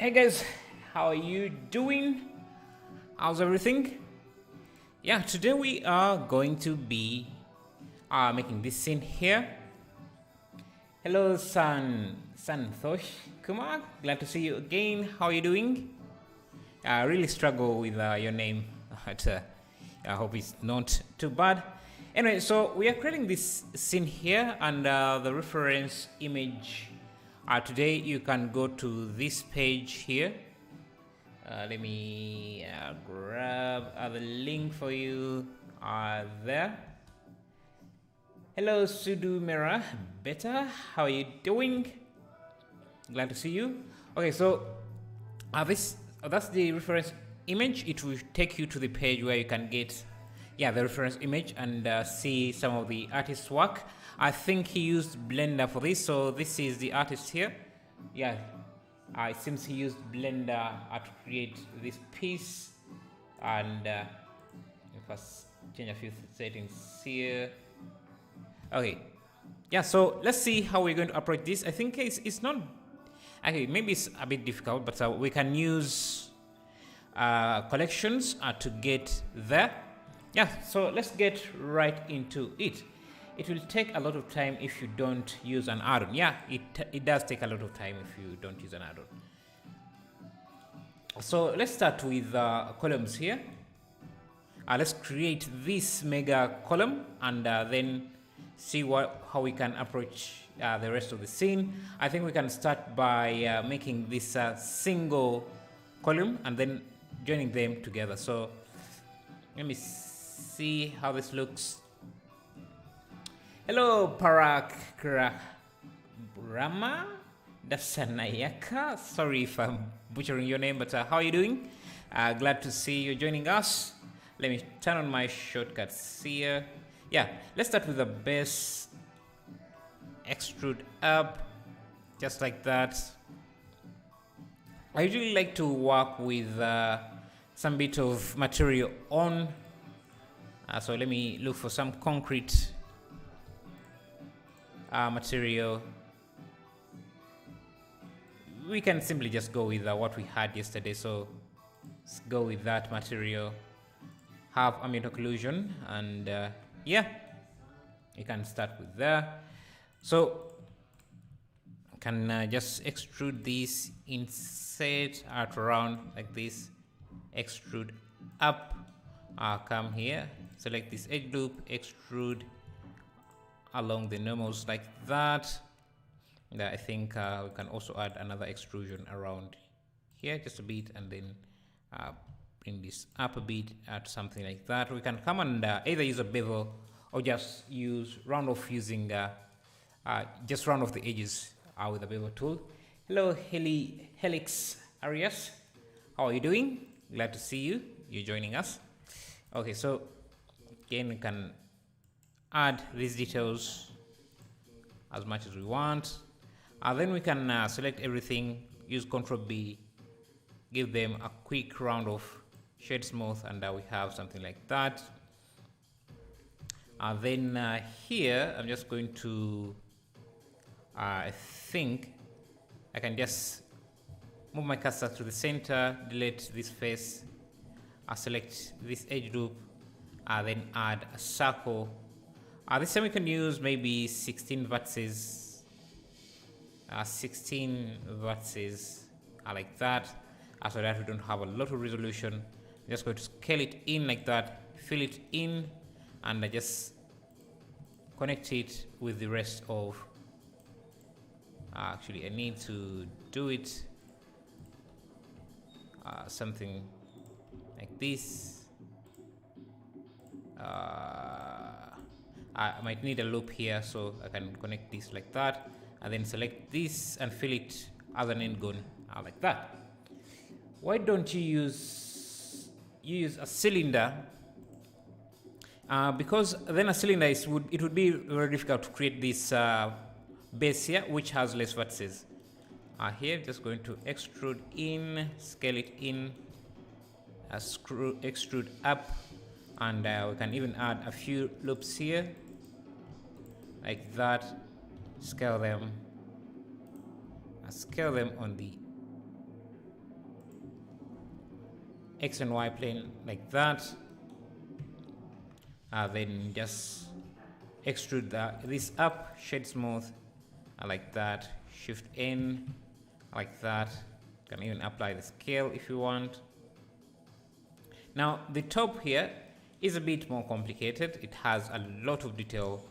Hey guys, how are you doing? How's everything? Yeah, today we are going to be making this scene here. Hello, Santosh Kumar. Glad to see you again. How are you doing? I really struggle with your name, but I hope it's not too bad. Anyway, so we are creating this scene here, and the reference image. Today you can go to this page here. Let me grab the link for you there. Hello, Sudu Mera. Better. How are you doing? Glad to see you. Okay, so that's the reference image. It will take you to the page where you can get the reference image and see some of the artist's work. I think he used Blender for this, so this is the artist here. Yeah, it seems he used Blender to create this piece. And if I change a few settings here. Okay, yeah, so let's see how we're going to approach this. I think it's not, okay, maybe it's a bit difficult, but we can use collections to get there. Yeah, so let's get right into it. It will take a lot of time if you don't use an add-on. Yeah, it does take a lot of time if you don't use an add-on. So let's start with columns here. Let's create this mega column and then see how we can approach the rest of the scene. I think we can start by making this single column and then joining them together. So let me see how this looks. Hello, Parakrama Dasanayaka. Sorry if I'm butchering your name, but how are you doing? Glad to see you joining us. Let me turn on my shortcuts here. Yeah, let's start with the base. Extrude up, just like that. I usually like to work with some bit of material on. So let me look for some concrete material. We can simply just go with what we had yesterday, so let's go with that material. Have ambient occlusion, and yeah, you can start with there. So you can just extrude this, insert out around like this, extrude up, come here, select this edge loop, extrude along the normals like that. And I think we can also add another extrusion around here just a bit, and then bring this up a bit, add something like that. We can come and either use a bevel or just use round off using just round off the edges with the bevel tool. Hello, Helix Arias. How are you doing? Glad to see you. You're joining us. Okay, so again, we can add these details as much as we want. Then we can select everything, use Ctrl B, give them a quick round of shade smooth, and we have something like that. Then here, I'm just going to, I think I can just move my cursor to the center, delete this face, select this edge loop, then add a circle. This time we can use maybe 16 vertices, 16 vertices like that, so that we don't have a lot of resolution. I'm just going to scale it in like that, fill it in, and I just connect it with the rest of, actually I need to do it something like this. I might need a loop here, so I can connect this like that, and then select this and fill it as an endgone like that. Why don't you use a cylinder? Because then a cylinder it would be very difficult to create this base here, which has less vertices. Here, just going to extrude in, scale it in, extrude up, and we can even add a few loops here like that. Scale them on the X and Y plane like that. Then just extrude this up, shade smooth, like that. Shift in, like that. You can even apply the scale if you want. Now the top here is a bit more complicated. It has a lot of detail.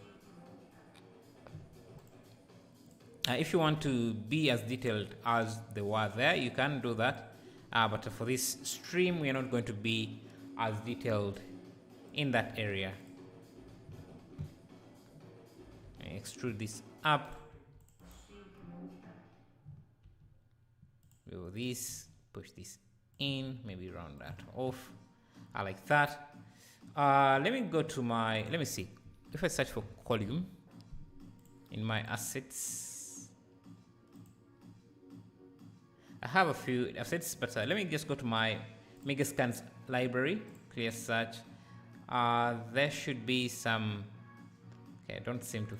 If you want to be as detailed as they were there, you can do that. But for this stream, we are not going to be as detailed in that area. I extrude this up. Do this, push this in, maybe round that off. I like that. Let me go to my, let me see. If I search for column in my assets, I have a few assets, but let me just go to my Megascans library, clear search. There should be some, okay, I don't seem to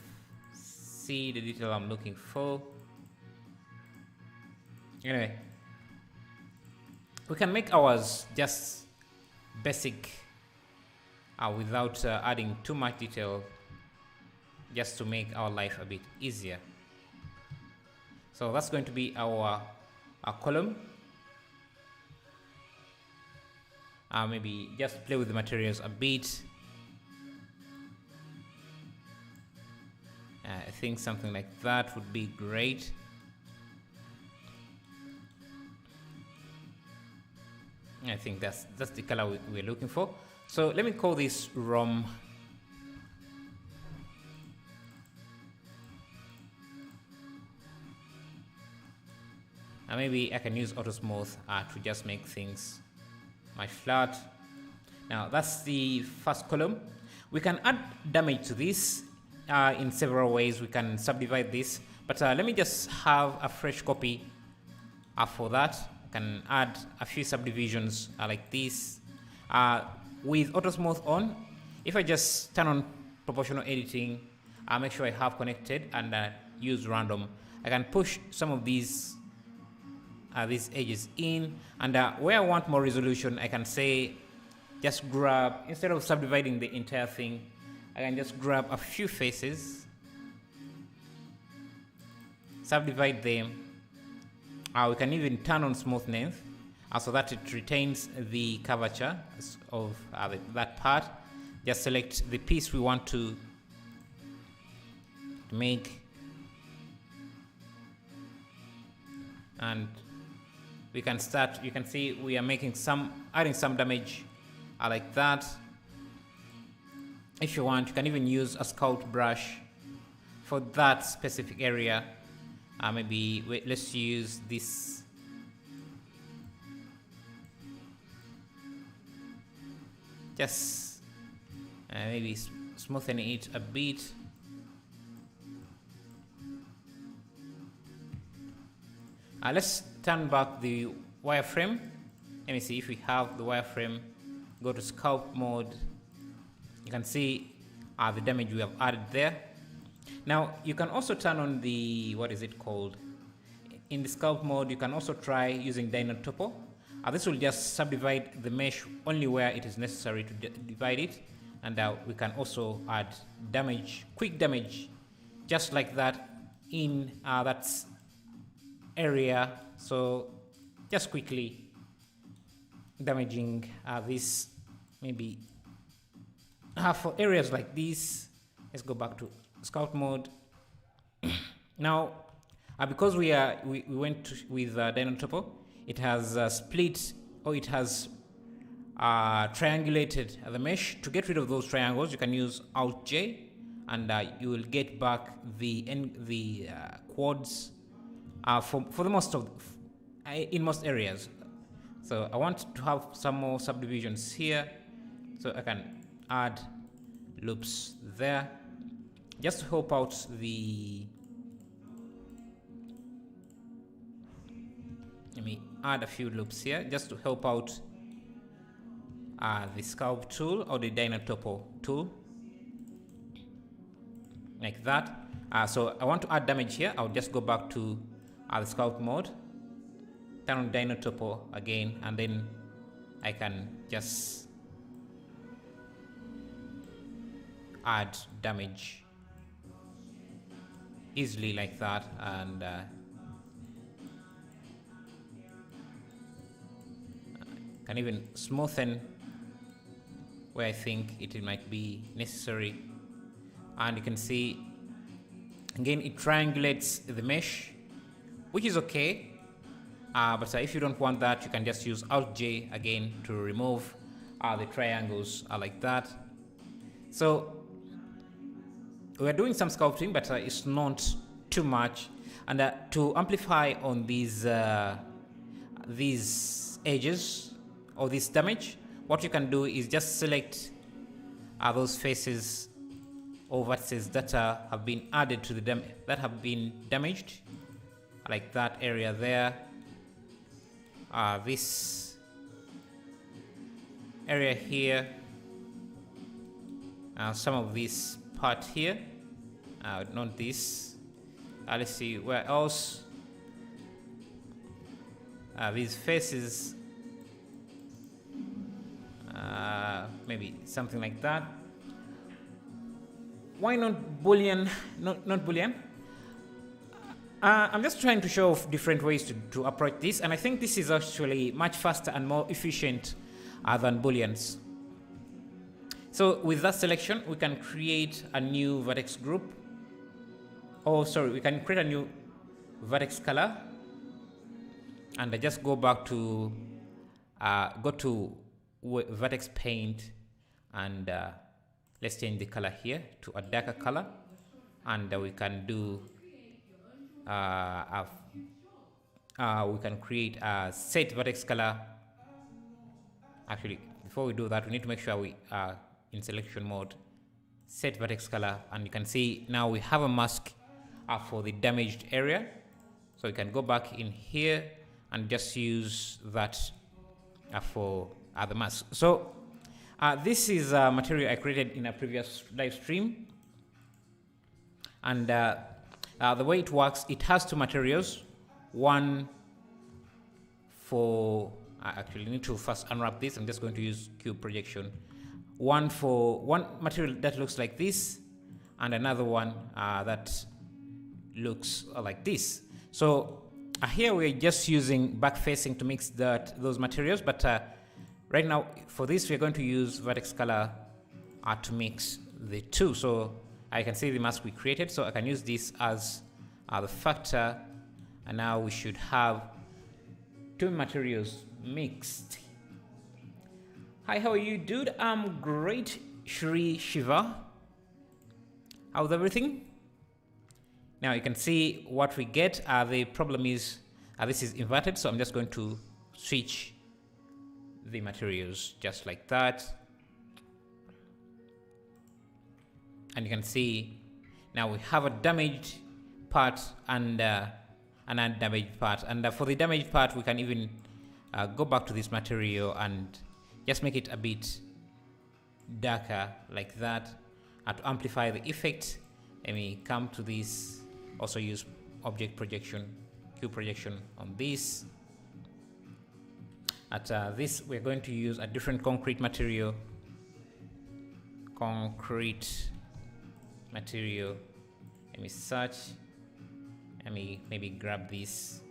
see the detail I'm looking for. Anyway, we can make ours just basic without adding too much detail, just to make our life a bit easier. So that's going to be our column. Maybe just play with the materials a bit. I think something like that would be great. I think that's the color we're looking for. So let me call this ROM. And maybe I can use auto smooth to just make things much flat. Now that's the first column. We can add damage to this in several ways. We can subdivide this, but let me just have a fresh copy for that. I can add a few subdivisions like this with auto smooth on. If I just turn on proportional editing, I'll make sure I have connected and use random. I can push some of these edges in, and where I want more resolution, I can say just grab, instead of subdividing the entire thing, I can just grab a few faces, subdivide them. We can even turn on smoothness so that it retains the curvature of that part. Just select the piece we want to make, and we can start. You can see we are making adding some damage like that. If you want, you can even use a sculpt brush for that specific area. Maybe let's use this. Just maybe smoothen it a bit. Let's turn back the wireframe. Let me see if we have the wireframe. Go to sculpt mode. You can see the damage we have added there. Now you can also turn on the, what is it called? In the sculpt mode, you can also try using Dino Topo. This will just subdivide the mesh only where it is necessary to divide it. And we can also add damage, quick damage, just like that in that area. So just quickly damaging this, maybe for areas like this. Let's go back to sculpt mode. Now because we went with Dino Topo, it has split, or it has triangulated the mesh. To get rid of those triangles, you can use Alt J, and you will get back the quads for the most of in most areas. So I want to have some more subdivisions here, so I can add loops there just to help out the. Let me add a few loops here just to help out the sculpt tool or the Dino Topo tool, like that. So I want to add damage here. I'll just go back to the sculpt mode, turn on Dino Topo again, and then I can just add damage easily like that, and can even smoothen where I think it might be necessary. And you can see again it triangulates the mesh, which is okay, but if you don't want that, you can just use Alt J again to remove the triangles like that. So we're doing some sculpting, but it's not too much. And to amplify on these edges or this damage, what you can do is just select those faces or vertices that have been added to the that have been damaged, like that area there, this area here, some of this part here, not this. Let's see where else. These faces, maybe something like that. Why not Boolean? Not Boolean. I'm just trying to show off different ways to approach this, and I think this is actually much faster and more efficient than Booleans. So with that selection, we can create a new vertex group. Oh, sorry, we can create a new vertex color, and I just go back to vertex paint, and let's change the color here to a darker color, and we can do we can create a set vertex color. Actually, before we do that, we need to make sure we are in selection mode, set vertex color, and you can see now we have a mask for the damaged area. So you can go back in here and just use that for the mask. So this is a material I created in a previous live stream, and the way it works, it has two materials. One for I actually need to first unwrap this. I'm just going to use cube projection. One material that looks like this, and another one that looks like this. So here we're just using back facing to mix those materials, but right now for this we're going to use vertex color to mix the two. So I can see the mask we created, so I can use this as the factor, and now we should have two materials mixed. Hi, how are you, dude? I'm great, Shri Shiva. How's everything? Now you can see what we get. The problem is this is inverted, so I'm just going to switch the materials just like that. And you can see now we have a damaged part and an undamaged part. And for the damaged part, we can even go back to this material and just make it a bit darker like that. And to amplify the effect, let me come to this. Also use object projection, cube projection on this. At this, we're going to use a different concrete material. Let me search. Let me maybe grab this,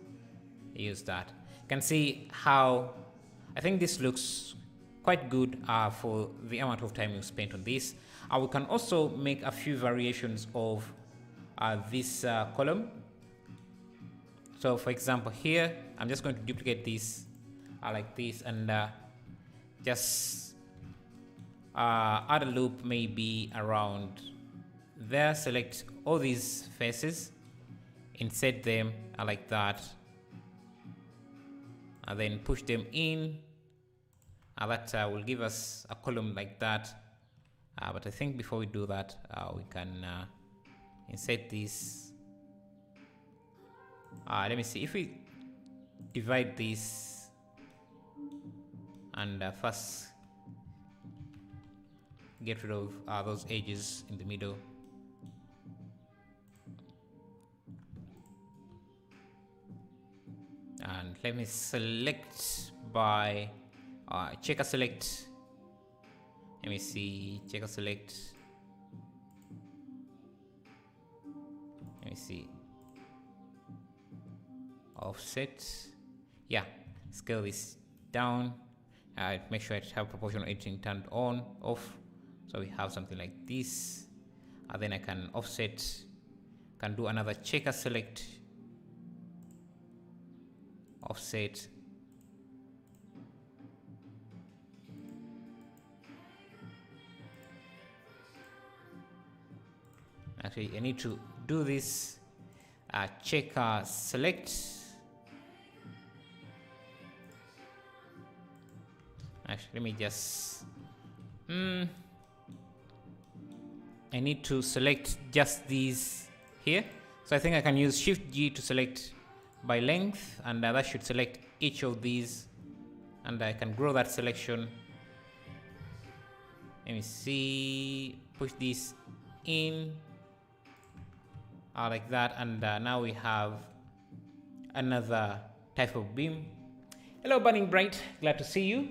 use that. You can see how I think this looks quite good for the amount of time you spent on this. We can also make a few variations of this column. So for example here, I'm just going to duplicate this like this, and just add a loop maybe around there, select all these faces, insert them like that, and then push them in. That will give us a column like that. But I think before we do that, we can insert this. Let me see if we divide this and first get rid of those edges in the middle. And let me select by checker select. Let me see, checker select. Let me see, offset. Yeah, scale this down. Make sure I have proportional editing turned on, off. So we have something like this. And then I can offset, can do another checker select, offset. Actually, I need to do this checker select. Actually, let me just I need to select just these here. So I think I can use Shift G to select by length, and that should select each of these, and I can grow that selection. Let me see, push this in like that, and now we have another type of beam. Hello Burning Bright, glad to see you.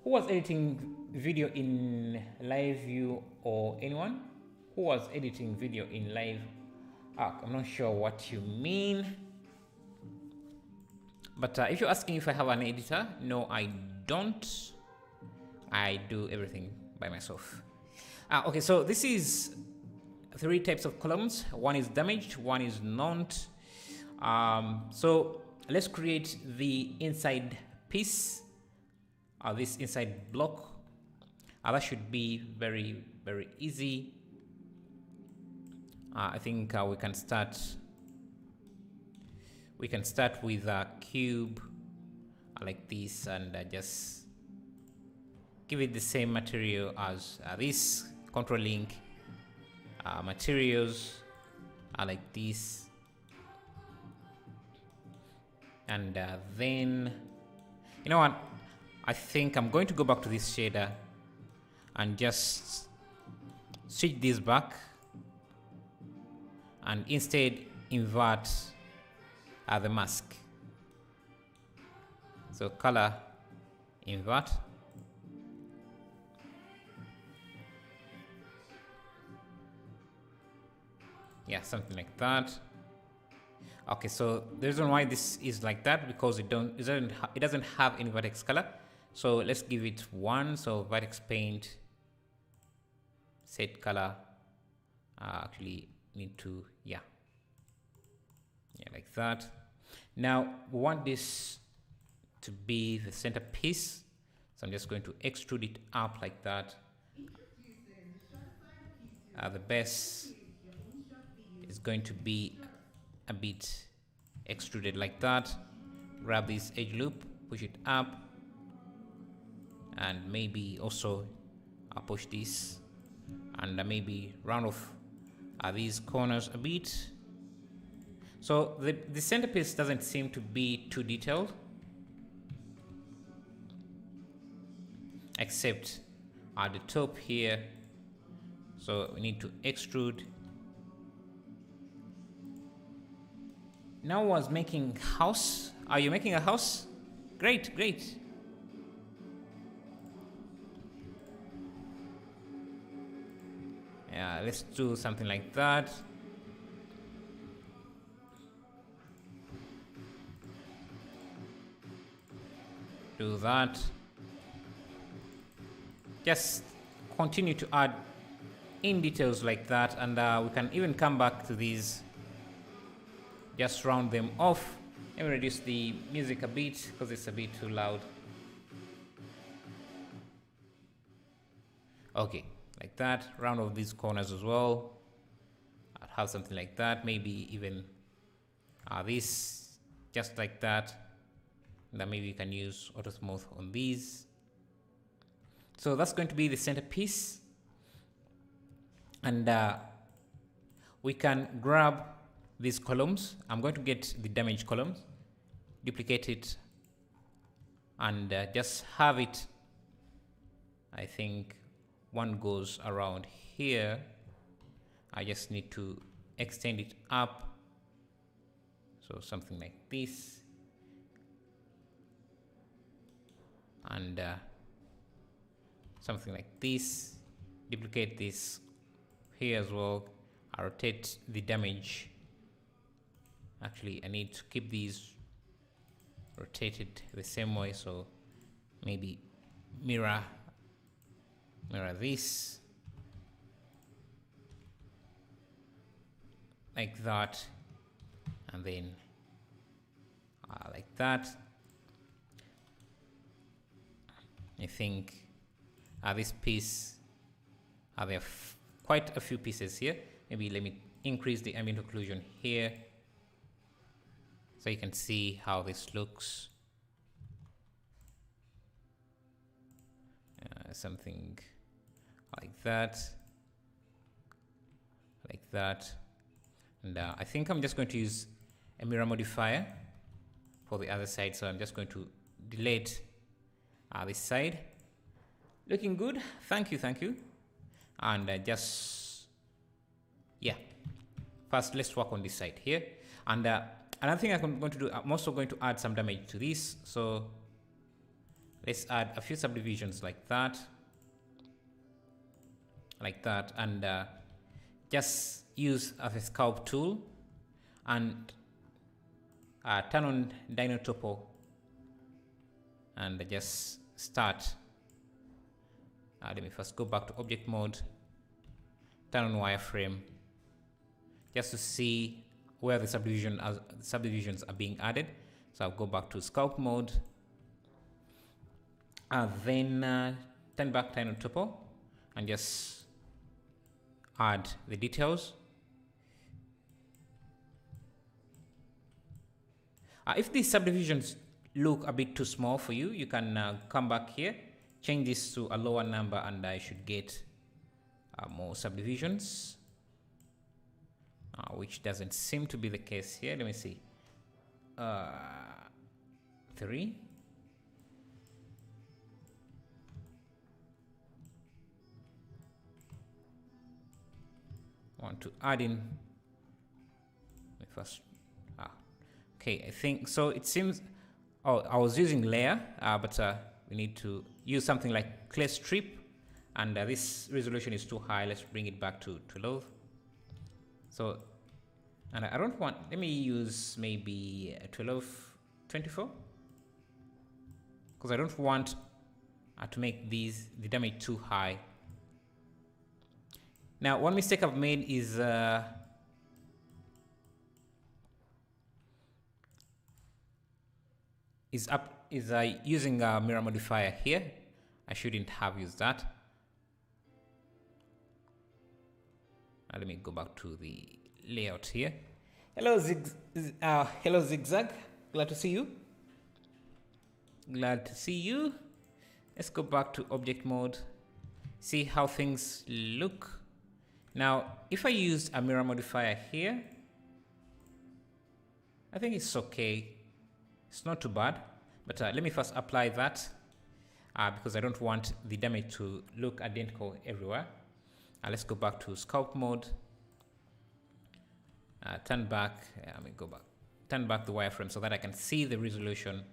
Who was editing video in live view, or anyone who was editing video in live? I'm not sure what you mean, but if you're asking if I have an editor, no, I don't. I do everything by myself. Okay, so this is 3 types of columns. One is damaged, one is not. So let's create the inside piece, this inside block. That should be very, very easy. I think we can start with a cube like this, and just give it the same material as this. Control link materials like this, and then, you know what, I think I'm going to go back to this shader and just switch this back, and instead invert the mask. So color, invert. Yeah, something like that. Okay, so the reason why this is like that, because it doesn't have any vertex color. So let's give it 1. So vertex paint, set color. Actually need to, yeah, like that. Now we want this to be the centerpiece, so I'm just going to extrude it up like that. The base is going to be a bit extruded like that. Grab this edge loop, push it up, and maybe also push this, and maybe round off these corners a bit. So the centerpiece doesn't seem to be too detailed, except at the top here. So we need to extrude. Now was making house. Are you making a house? Great, great. Yeah, let's do something like that. Do that. Just continue to add in details like that, and we can even come back to these. Just round them off. Let me reduce the music a bit because it's a bit too loud. Okay, like that. Round off these corners as well. I'll have something like that. Maybe even this, just like that. And then maybe you can use auto smooth on these. So that's going to be the centerpiece. And we can grab these columns. I'm going to get the damaged columns, duplicate it, and just have it. I think one goes around here. I just need to extend it up. So something like this. and something like this. Duplicate this here as well. I rotate the damage. Actually, I need to keep these rotated the same way, so maybe mirror this like that, and then like that. I think this piece, there are quite a few pieces here. Maybe let me increase the ambient occlusion here so you can see how this looks. Something like that, and I think I'm just going to use a mirror modifier for the other side, so I'm just going to delete this side. Looking good, thank you. And just, yeah, first let's work on this side here. And another thing I'm going to do, I'm also going to add some damage to this, so let's add a few subdivisions like that, and just use a sculpt tool and turn on Dino Topo and just start. Let me first go back to object mode, turn on wireframe, just to see where the subdivisions are being added. So I'll go back to sculpt mode, then turn back Dino Topo and just add the details. If these subdivisions look a bit too small for you, you can come back here, change this to a lower number, and I should get more subdivisions, which doesn't seem to be the case here. Let me see. 3. Want to add in the first. Okay, I think so. It seems. Oh, I was using layer, but we need to use something like clear strip, and this resolution is too high. Let's bring it back to low. So, and I don't want. Let me use maybe 1224, because I don't want to make the damage too high. Now, one mistake I've made is using a mirror modifier here. I shouldn't have used that. Let me go back to the layout here. Hello, Zigzag. Glad to see you. Let's go back to object mode. See how things look. Now, if I used a mirror modifier here, I think it's okay. It's not too bad, but let me first apply that because I don't want the damage to look identical everywhere. Let's go back to sculpt mode. Turn back. Let me go back. Turn back the wireframe so that I can see the resolution,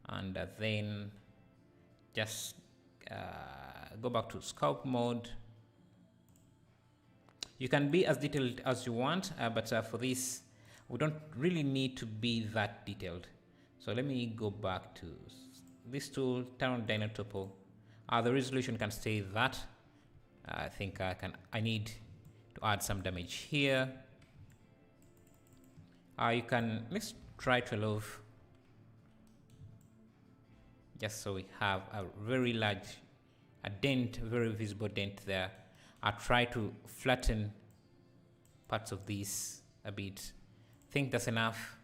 and then just go back to sculpt mode. You can be as detailed as you want, but for this, we don't really need to be that detailed. So let me go back to this tool, turn on Dino Topo. The resolution can stay that. I think I need to add some damage here. Let's try 12, just so we have a very large, very visible dent there. I'll try to flatten parts of these a bit. I think that's enough.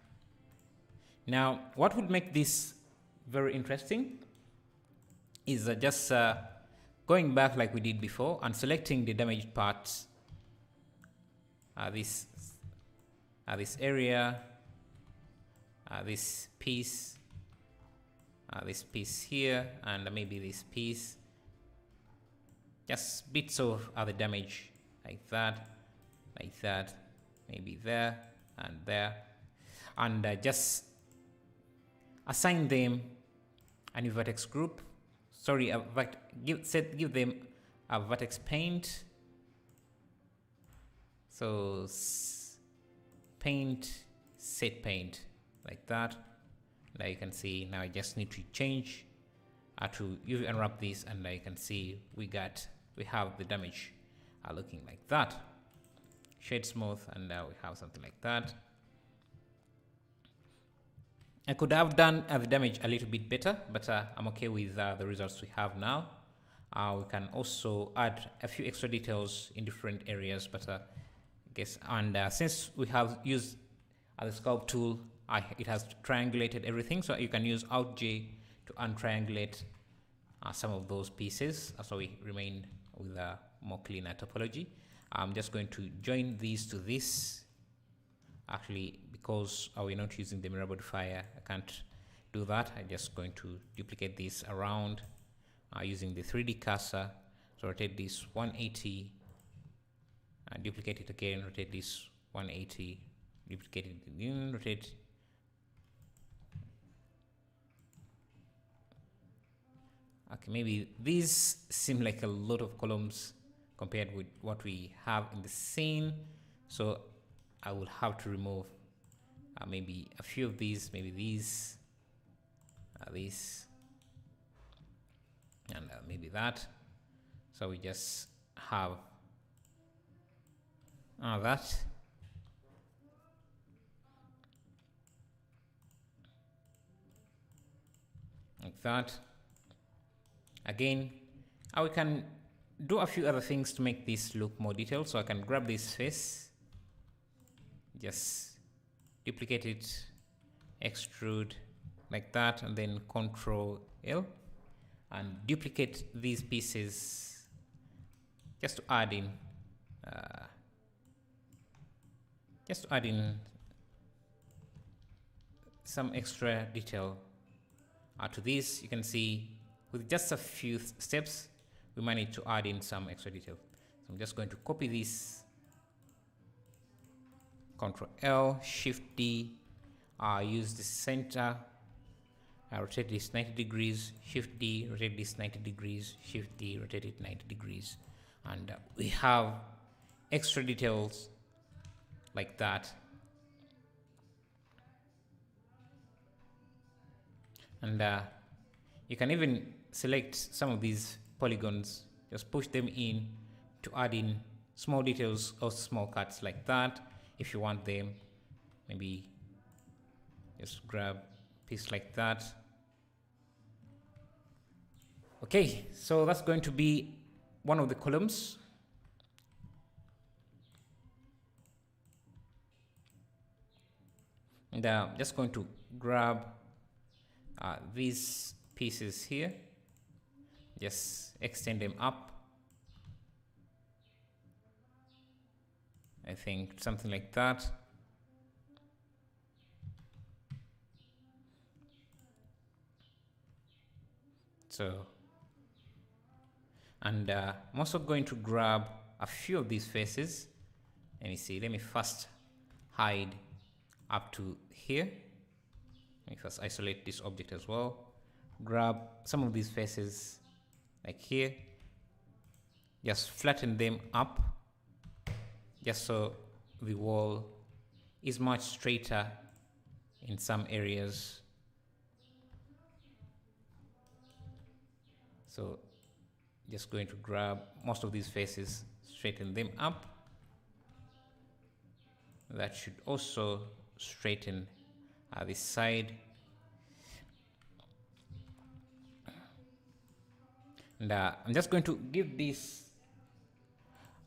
Now, what would make this very interesting is just going back like we did before and selecting the damaged parts. This area, this piece here, and maybe this piece. Just bits of other damage like that, maybe there and there, and just assign them a new vertex group sorry, give them a vertex paint. So paint, set paint, like that. Now you can see, now I just need to change to UV unwrap this, and now you can see we have the damage looking like that. Shade smooth, and now we have something like that. I could have done the damage a little bit better, but I'm okay with the results we have now. We can also add a few extra details in different areas, but since we have used the sculpt tool, it has triangulated everything, so you can use Alt J to untriangulate some of those pieces, so we remain with a more cleaner topology. I'm just going to join these to this. Actually, because we're not using the mirror modifier, I can't do that. I'm just going to duplicate this around using the 3D cursor. So rotate this 180, duplicate it again, rotate this 180, duplicate it again, rotate. Okay, maybe these seem like a lot of columns compared with what we have in the scene, so I will have to remove maybe a few of these, maybe these, this, and maybe that. So we just have that. Like that. Again, we can do a few other things to make this look more detailed. So I can grab this face, just duplicate it, extrude like that, and then Control L, and duplicate these pieces just to add in some extra detail to this. You can see with just a few steps we managed to add in some extra detail. So I'm just going to copy this, Control L, Shift D, use the center, rotate this 90 degrees, Shift D, rotate this 90 degrees, Shift D, rotate it 90 degrees, and we have extra details like that. And you can even select some of these polygons, just push them in to add in small details or small cuts like that. If you want them, maybe just grab a piece like that. Okay, so that's going to be one of the columns. And I'm just going to grab these pieces here, just extend them up. I think something like that. So, and I'm also going to grab a few of these faces. Let me see, let me first hide up to here. Let me first isolate this object as well. Grab some of these faces like here, just flatten them up, just so the wall is much straighter in some areas. So just going to grab most of these faces, straighten them up. That should also straighten this side. And I'm just going to give this,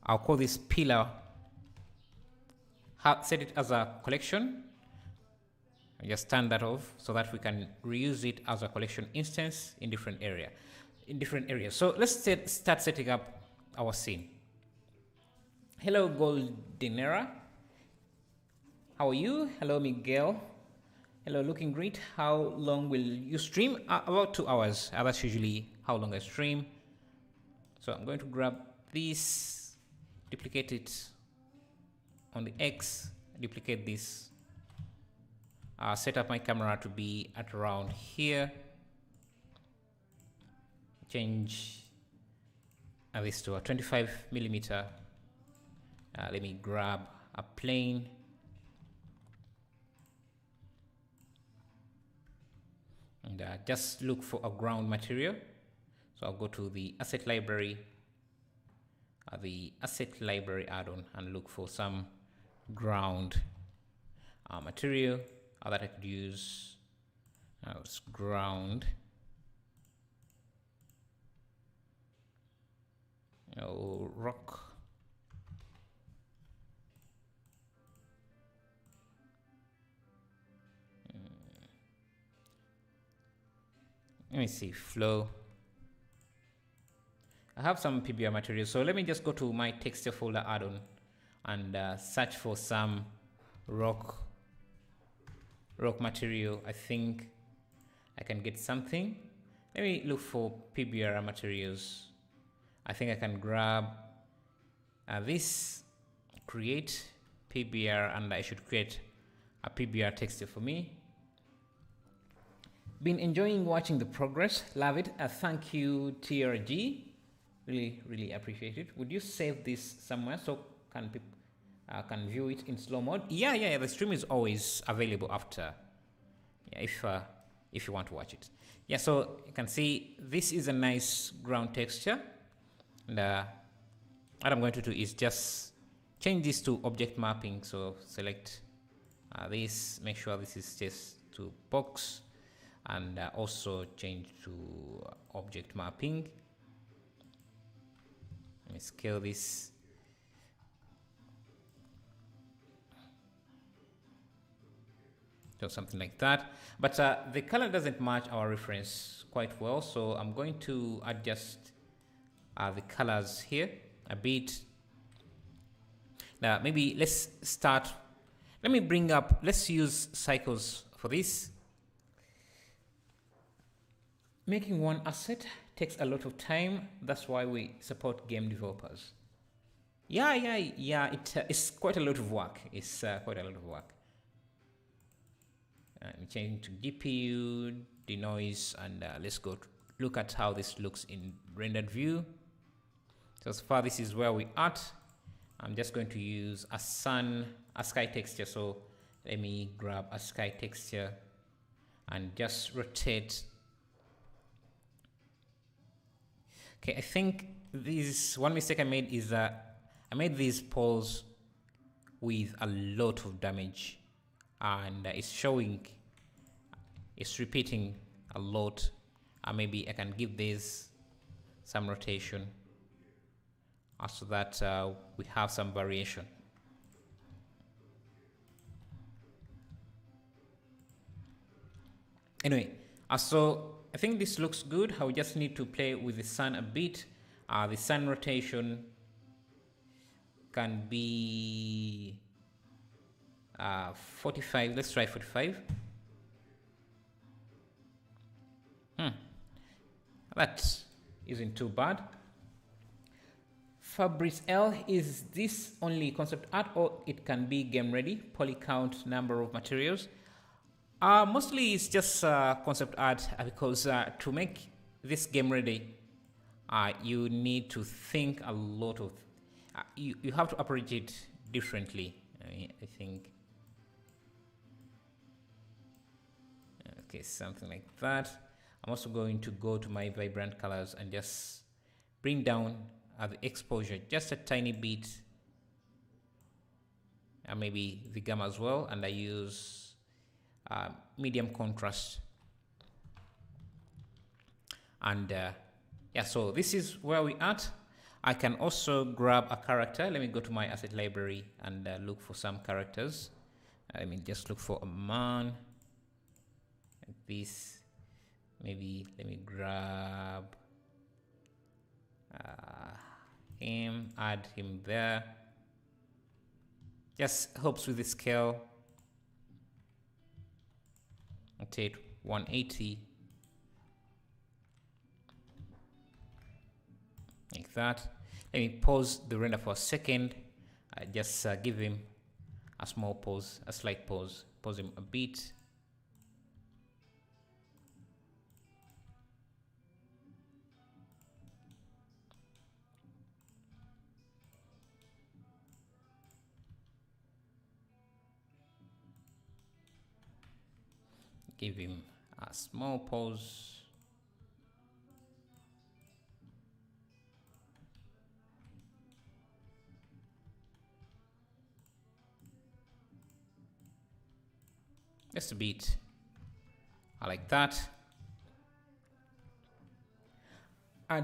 I'll call this pillar, set it as a collection. And just turn that off so that we can reuse it as a collection instance in different areas. So let's start setting up our scene. Hello, Goldenera. How are you? Hello, Miguel. Hello, looking great. How long will you stream? About 2 hours. That's usually how long I stream. So I'm going to grab this, duplicate it on the X, duplicate this, set up my camera to be at around here, change this to a 25 millimeter. Let me grab a plane. And just look for a ground material. So I'll go to the asset library add-on, and look for some ground material that I could use. It's ground. Rock. Let me see, flow. I have some PBR material, so let me just go to my texture folder add-on and search for some rock material. I think I can get something. Let me look for PBR materials. I think I can grab this, create PBR, and I should create a PBR texture for me. Been enjoying watching the progress. Love it. Thank you, TRG. Really appreciate it. Would you save this somewhere so can people can view it in slow mode? Yeah. The stream is always available after. Yeah, if you want to watch it. Yeah, so you can see this is a nice ground texture. And what I'm going to do is just change this to object mapping. So select this, make sure this is just to box, and also change to object mapping. Let me scale this. So something like that. But the color doesn't match our reference quite well, so I'm going to adjust the colors here a bit. Now maybe let's start. Let me bring up, let's use cycles for this. Making one asset takes a lot of time. That's why we support game developers. Yeah. It's quite a lot of work. It's quite a lot of work. I'm changing to GPU, denoise, and let's go look at how this looks in rendered view. So far, this is where we at. I'm just going to use a sky texture. So let me grab a sky texture and just rotate. Okay, I think this one mistake I made is that I made these poles with a lot of damage, and it's repeating a lot. Maybe I can give this some rotation so that we have some variation. Anyway, so I think this looks good. I just need to play with the sun a bit. The sun rotation can be 45. Let's try 45. That isn't too bad. Fabrice L, is this only concept art or it can be game ready? Poly count, number of materials. Mostly it's just concept art because to make this game ready, you need to think a lot of. You have to approach it differently. I think. Okay, something like that. I'm also going to go to my vibrant colors and just bring down the exposure just a tiny bit, and maybe the gamma as well, and I use medium contrast. And yeah, so this is where we at. I can also grab a character. Let me go to my asset library and look for some characters. Let me just look for a man like this. Maybe let me grab him, add him there. Just helps with the scale. Rotate 180. Like that. Let me pause the render for a second. Just give him a small pause, a slight pause. Pause him a bit. give him a small pause. Just a bit. I like that.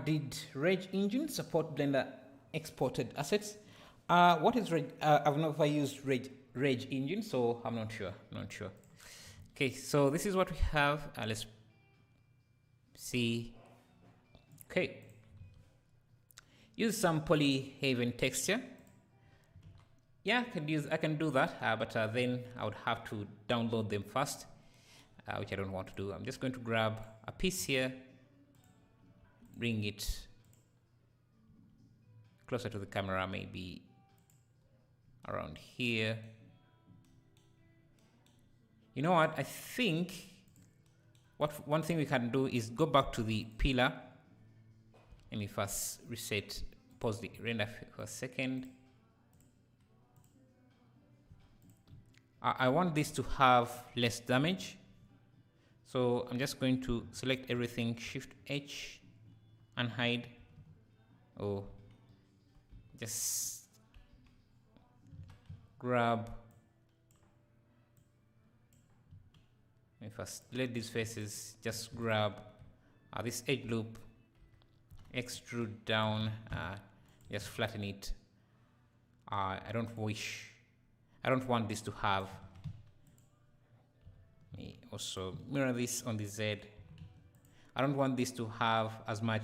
Did Reg Engine support Blender exported assets? What is Reg? I've never used Reg Engine, so I'm not sure. Okay, so this is what we have. Let's see. Okay. Use some polyhaven texture. Yeah, I can do that, but then I would have to download them first, which I don't want to do. I'm just going to grab a piece here, bring it closer to the camera, maybe around here. You know what? I think one thing we can do is go back to the pillar. Let me first pause the render for a second. I want this to have less damage. So I'm just going to select everything, Shift H and hide. Oh, just grab. Let me first delete these faces. Just grab this edge loop, extrude down, just flatten it. I don't want this to have. Let me also mirror this on the Z. I don't want this to have as much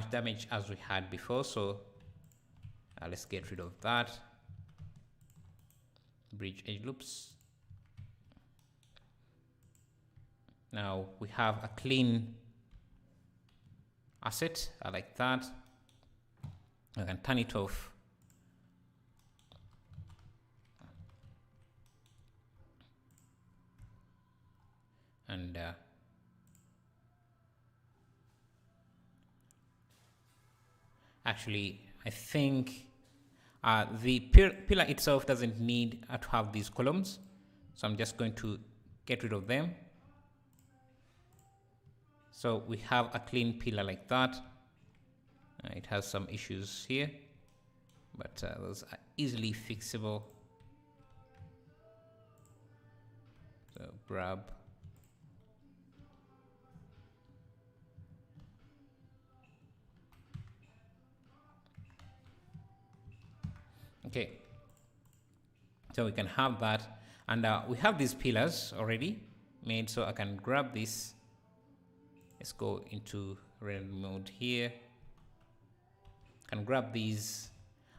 damage as we had before, so let's get rid of that. Bridge edge loops. Now we have a clean asset. I like that. I can turn it off. And actually, I think the pillar itself doesn't need to have these columns, so I'm just going to get rid of them. So we have a clean pillar like that. It has some issues here, but those are easily fixable. So grab. Okay, so we can have that, and we have these pillars already made, so I can grab this. Let's go into render mode here. I can grab these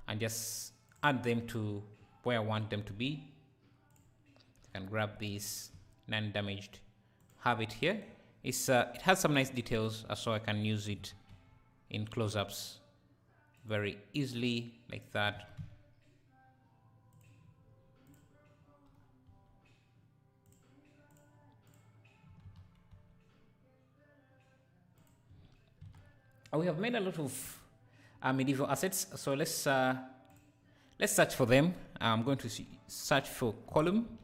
and just add them to where I want them to be. I can grab these non-damaged, have it here. It has some nice details, so I can use it in close-ups very easily like that. We have made a lot of medieval assets, so let's search for them. I'm going to search for column,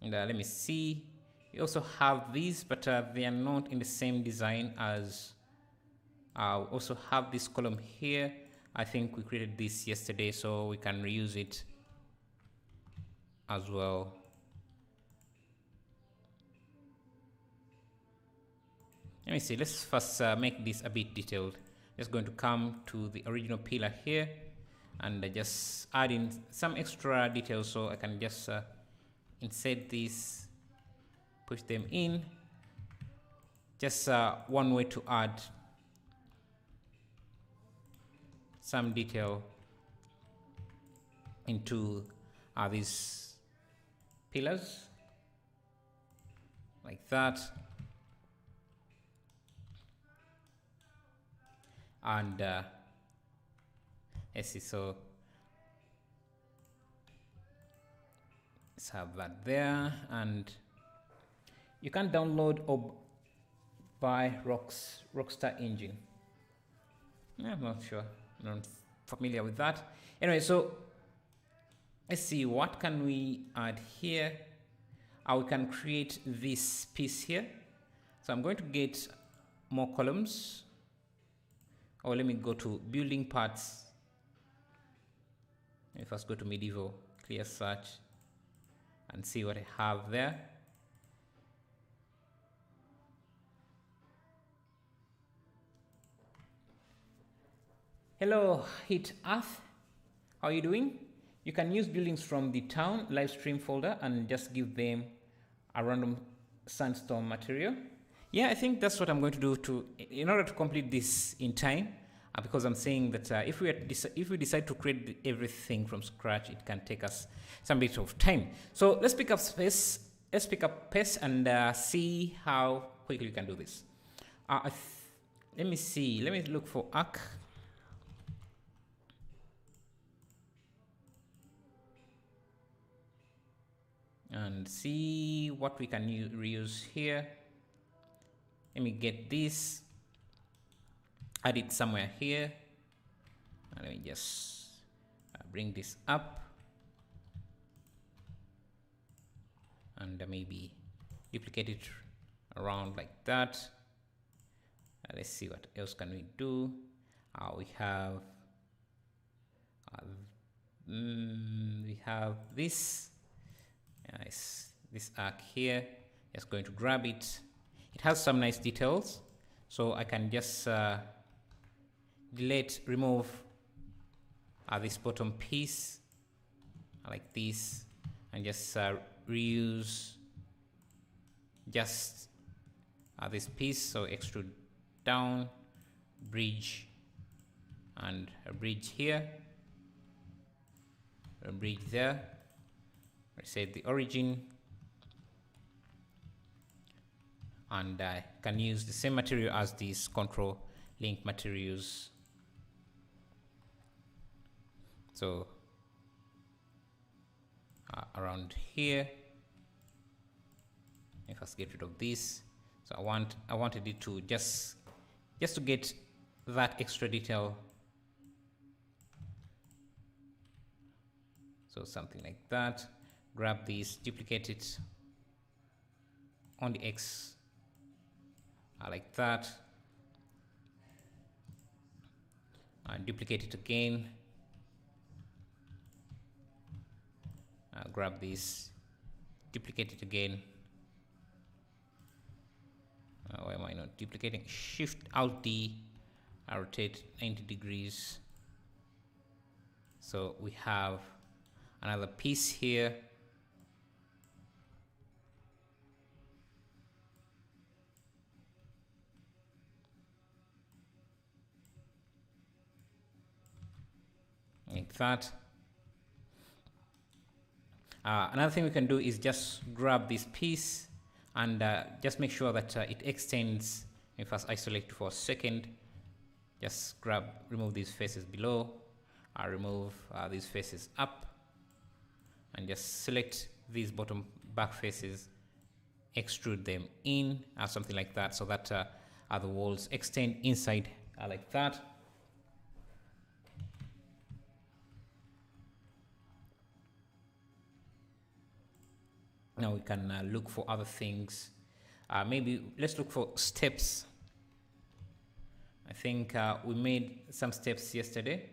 and let me see. We also have these, but they are not in the same design as. We also have this column here. I think we created this yesterday, so we can reuse it as well. Let me see, let's first make this a bit detailed. Just going to come to the original pillar here and just add in some extra details, so I can just insert these, push them in. Just one way to add some detail into these pillars like that. And let's see, so let's have that there, and you can download or buy Rockstar Engine. I'm not sure, I'm not familiar with that. Anyway, so let's see, what can we add here? We can create this piece here. So I'm going to get more columns. Or let me go to building parts. Let me first go to medieval, clear search, and see what I have there. Hello, Hit Earth. How are you doing? You can use buildings from the town live stream folder and just give them a random sandstone material. Yeah, I think that's what I'm going to do in order to complete this in time. Because I'm saying that if we decide to create everything from scratch, it can take us some bit of time. So let's pick up space. Let's pick up pace and see how quickly we can do this. Let me see. Let me look for arc. And see what we can reuse here. Let me get this. Add it somewhere here. And let me just bring this up. And maybe duplicate it around like that. Let's see what else can we do. We have this. This arc here. Just going to grab it. It has some nice details, so I can just remove this bottom piece like this, and just reuse just this piece. So extrude down, bridge, and a bridge here, a bridge there. Let's say the origin, and I can use the same material as these control link materials. So around here, if I get rid of this, so I wanted it to just to get that extra detail. So something like that. Grab this, duplicate it on the X like that, and duplicate it again. Grab this, duplicate it again. Why am I not duplicating? Shift Alt D, rotate 90 degrees. So we have another piece here. Like that. Another thing we can do is just grab this piece and just make sure that it extends. If I isolate for a second, just remove these faces below, remove these faces up, and just select these bottom back faces, extrude them in, something like that, so that the walls extend inside like that. Now we can look for other things. Maybe let's look for steps. I think we made some steps yesterday,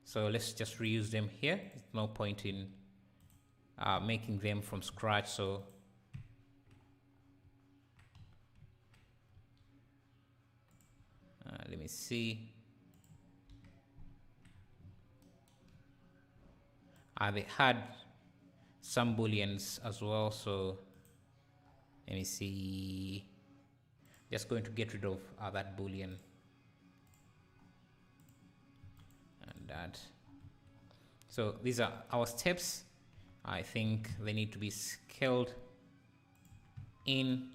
so let's just reuse them here. There's no point in making them from scratch. So let me see. They had some booleans as well, so let me see. Just going to get rid of that boolean and that. So these are our steps. I think they need to be scaled in,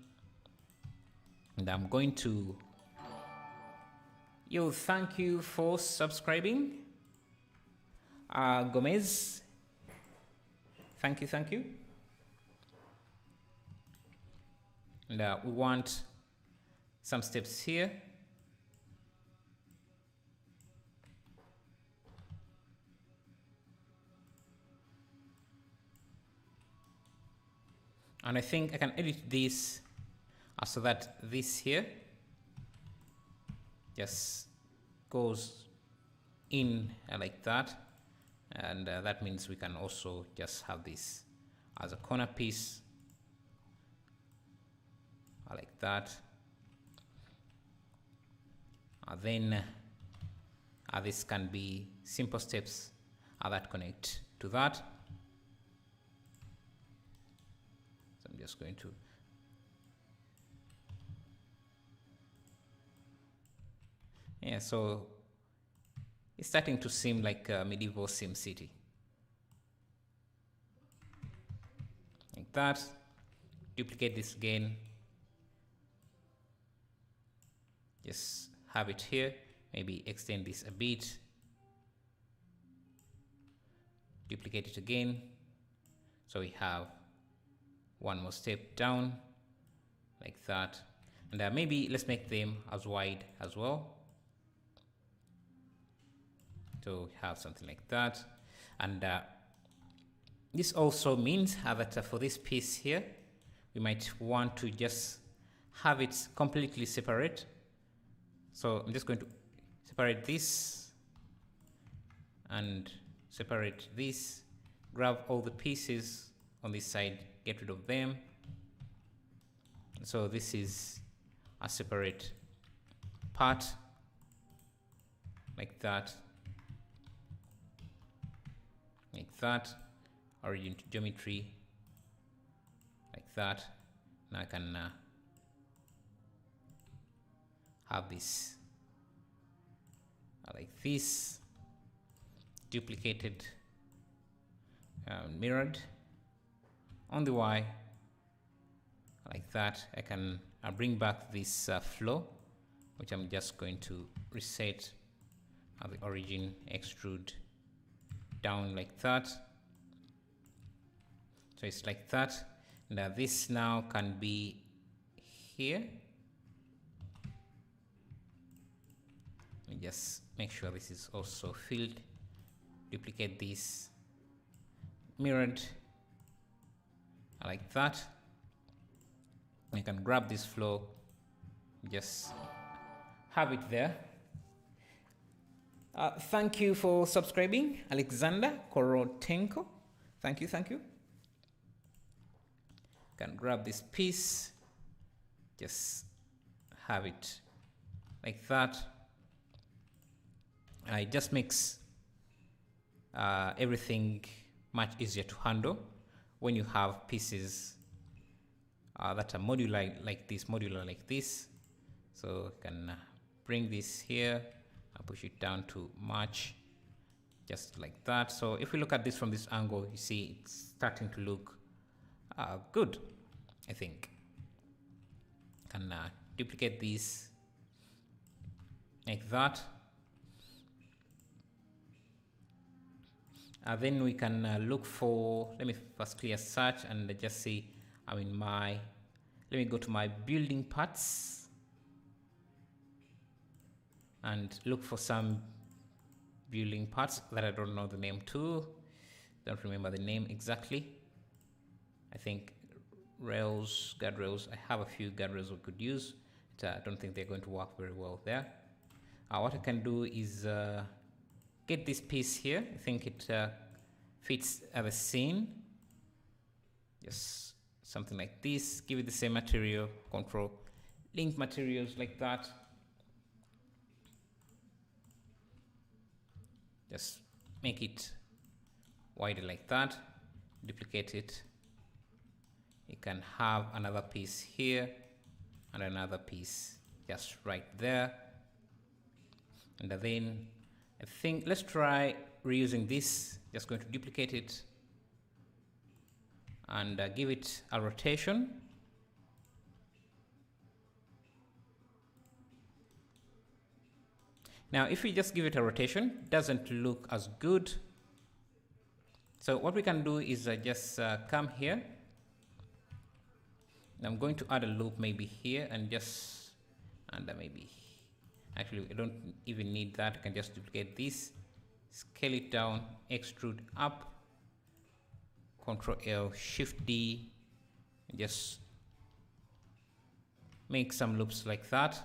and I'm going to thank you for subscribing, Gomez. Thank you. And we want some steps here. And I think I can edit this so that this here just goes in like that, and that means we can also just have this as a corner piece like that. Then this can be simple steps that connect to that. So I'm just going to so it's starting to seem like a medieval sim city like that. Duplicate this again, just have it here, maybe extend this a bit, duplicate it again, so we have one more step down like that. And maybe let's make them as wide as well, so we have something like that. And this also means that for this piece here we might want to just have it completely separate. So I'm just going to separate this and separate this, grab all the pieces on this side, get rid of them. So this is a separate part like that, origin to geometry like that. Now I can have this like this, duplicated, mirrored on the Y like that. I can bring back this flow, which I'm just going to reset at the origin, extrude down like that. So it's like that. Now this now can be here. Let me just make sure this is also filled. Duplicate this, mirrored like that. You can grab this flow, just have it there. Thank you for subscribing, Alexander Korotenko. Thank you. Can grab this piece, just have it like that. It just makes everything much easier to handle when you have pieces that are modular like this. So you can bring this here and push it down to match, just like that. So if we look at this from this angle, you see it's starting to look good, I think. Can duplicate this like that. Then we can look for, let me first clear search and just see, let me go to my building parts and look for some building parts that I don't know the name to, don't remember the name exactly. I think rails, guardrails, I have a few guardrails we could use, but I don't think they're going to work very well there. What I can do is get this piece here. I think it fits the scene. Just something like this. Give it the same material. Control link materials like that. Just make it wider like that. Duplicate it. You can have another piece here and another piece just right there. And then I think let's try reusing this. Just going to duplicate it and give it a rotation. Now, if we just give it a rotation, it doesn't look as good. So what we can do is just come here. I'm going to add a loop maybe here and just, maybe, actually I don't even need that. I can just duplicate this, scale it down, extrude up, Control L, Shift D, Just make some loops like that.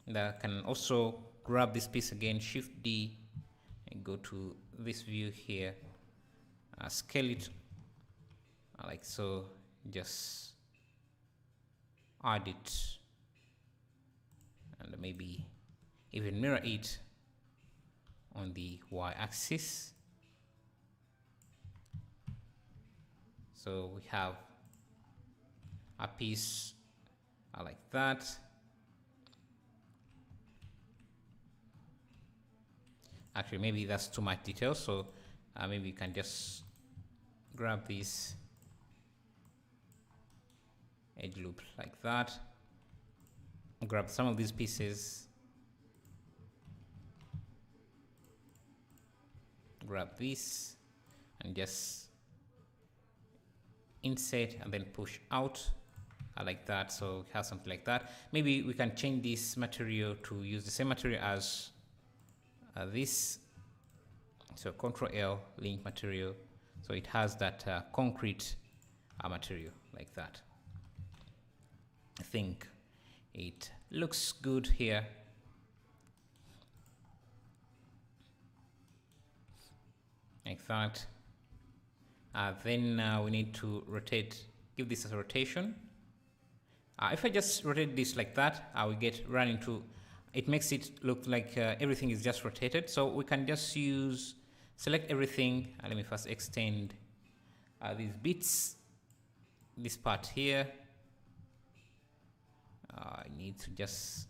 And I can also grab this piece again, Shift D, and go to this view here, scale it like so, just add it, and maybe even mirror it on the y-axis. So we have a piece like that. Actually, maybe that's too much detail, so maybe you can just grab this edge loop like that, grab some of these pieces, grab this, and just insert and then push out like that. So we have something like that. Maybe we can change this material to use the same material as this. So Control L, link material, so it has that concrete material like that. I think it looks good here. Like that. Then we need to rotate, give this a rotation. If I just rotate this like that, I will get run into, it makes it look like everything is just rotated. So we can just use, select everything. Let me first extend these bits, this part here. I need to just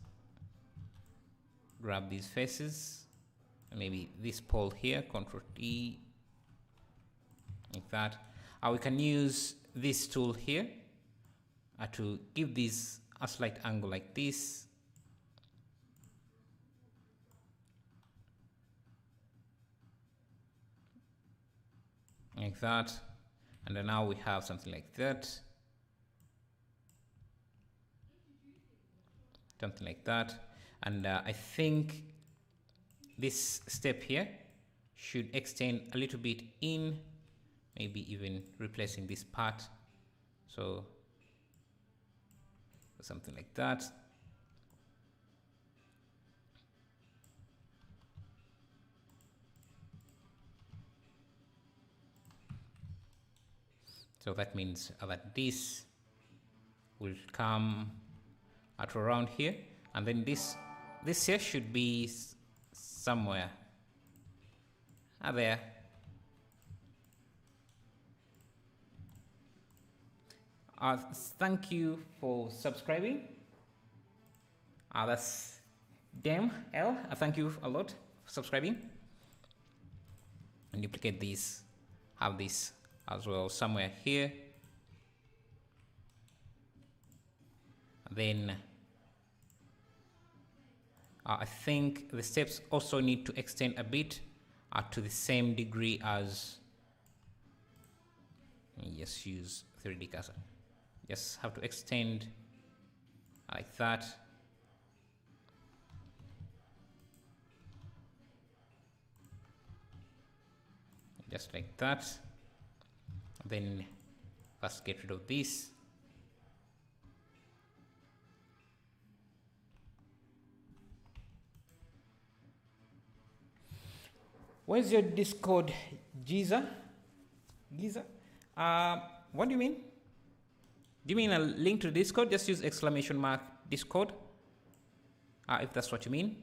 grab these faces, and maybe this pole here, Control T, like that. We can use this tool here to give this a slight angle like this. Like that. And then now we have something like that. Something like that. And I think this step here should extend a little bit in, maybe even replacing this part. So something like that. So that means that this will come at around here, and then this here should be somewhere there. Thank you for subscribing. That's Dem L. Thank you a lot for subscribing. And duplicate this, have this as well somewhere here. And then I think the steps also need to extend a bit to the same degree as, just use 3D cursor. Just have to extend like that. Just like that. Then first get rid of this. Where's your Discord, Giza? What do you mean? Do you mean a link to Discord? Just use exclamation mark Discord. If that's what you mean.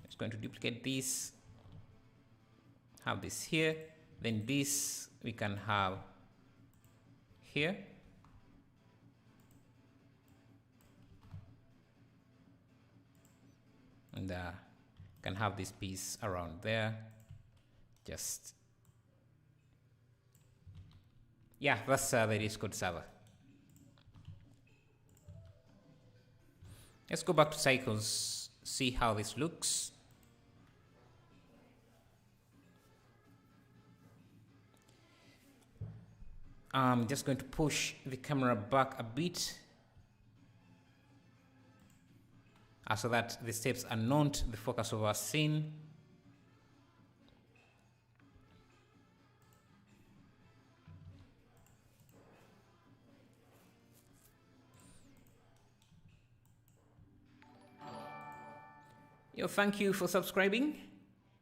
It's going to duplicate this. Have this here. Then this we can have here. And can have this piece around there. Just, yeah, that's the Discord server. Let's go back to cycles, see how this looks. I'm just going to push the camera back a bit so that the steps are not the focus of our scene. Yo, thank you for subscribing.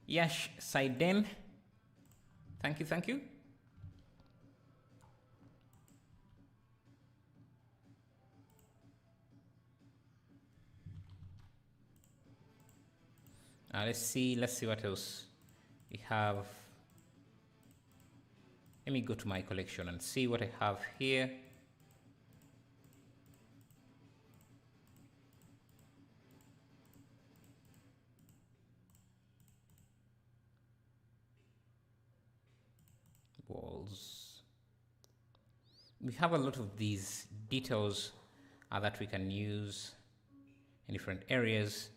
Yash Saiden. Thank you, thank you. Let's see what else we have. Let me go to my collection and see what I have here. Walls. We have a lot of these details that we can use in different areas.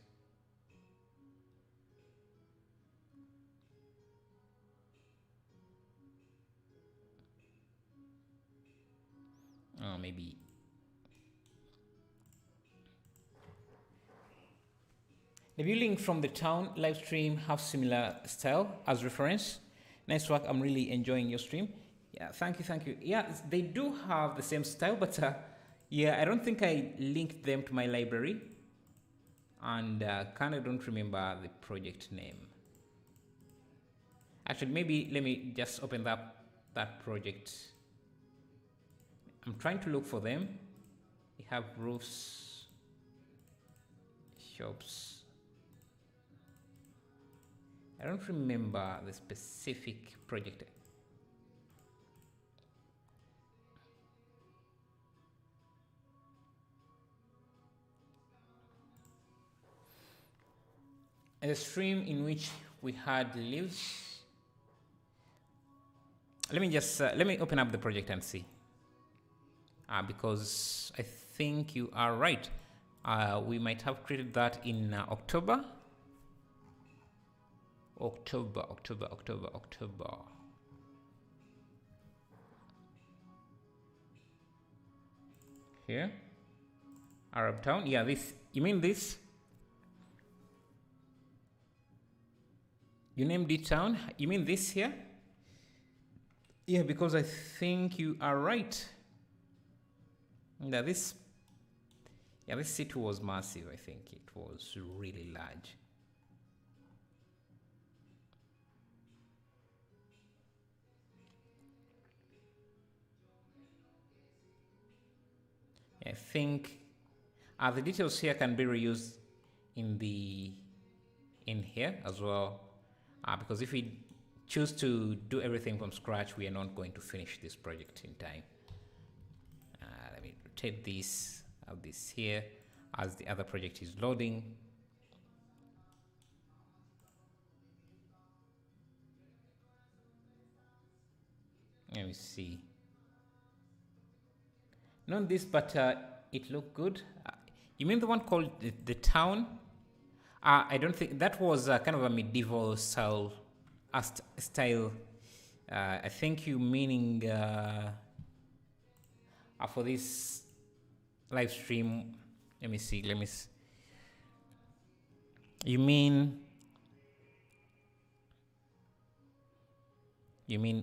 Maybe the building from the town live stream have similar style as reference. Nice work. I'm really enjoying your stream. Yeah, thank you, thank you. Yeah, they do have the same style, but yeah, I don't think I linked them to my library, and kind of don't remember the project name. Actually, maybe let me just open that project. I'm trying to look for them. We have roofs, shops. I don't remember the specific project. A stream in which we had leaves. Let me open up the project and see. Because I think you are right. We might have created that in October. October. Here. Arab Town. Yeah, this. You mean this? You named it town? You mean this here? Yeah, because I think you are right. This city was massive. I think it was really large. I think the details here can be reused in here as well, because if we choose to do everything from scratch, we are not going to finish this project in time. Let me rotate this, have this here as the other project is loading. Let me see. Not this, but it looked good. You mean the one called the town? I don't think that was kind of a medieval style. I think you meaning for this live stream. Let me see. You mean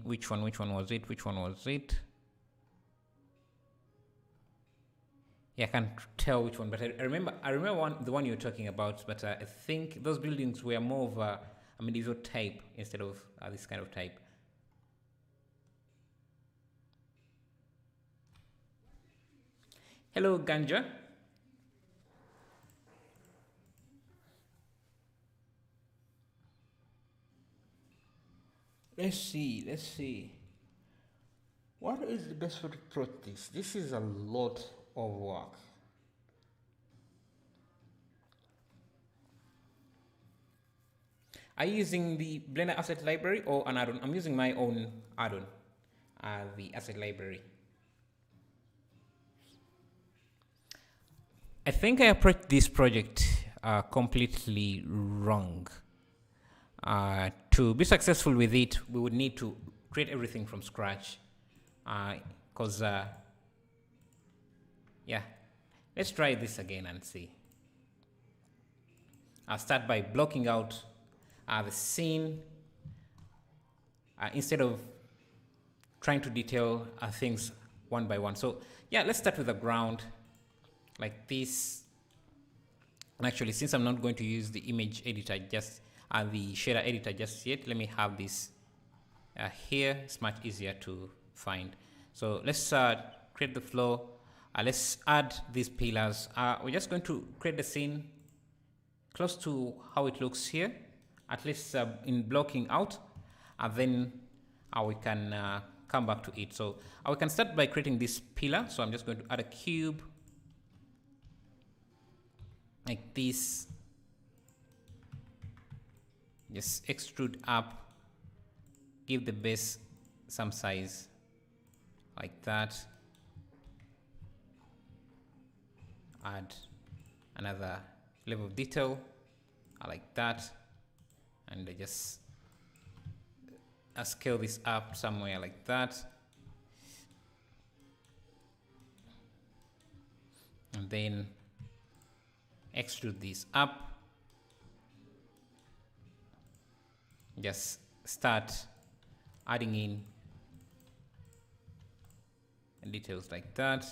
which one? Which one was it? Yeah, I can't tell which one, but I remember the one you're talking about. But I think those buildings were more of a medieval type instead of this kind of type. Hello, Ganja. Let's see. What is the best way to approach this? This is a lot of work. Are you using the Blender asset library or an add-on? I'm using my own add-on, the asset library. I think I approached this project completely wrong. To be successful with it, we would need to create everything from scratch. Because yeah, let's try this again and see. I'll start by blocking out the scene instead of trying to detail things one by one. So yeah, let's start with the ground like this. And actually, since I'm not going to use the image editor just the shader editor just yet, let me have this here. It's much easier to find. So let's create the flow. Let's add these pillars. We're just going to create the scene close to how it looks here, at least in blocking out, and then we can come back to it. So we can start by creating this pillar. So I'm just going to add a cube like this, just extrude up, give the base some size like that, add another level of detail like that, and I just scale this up somewhere like that, and then extrude this up. Just start adding in details like that,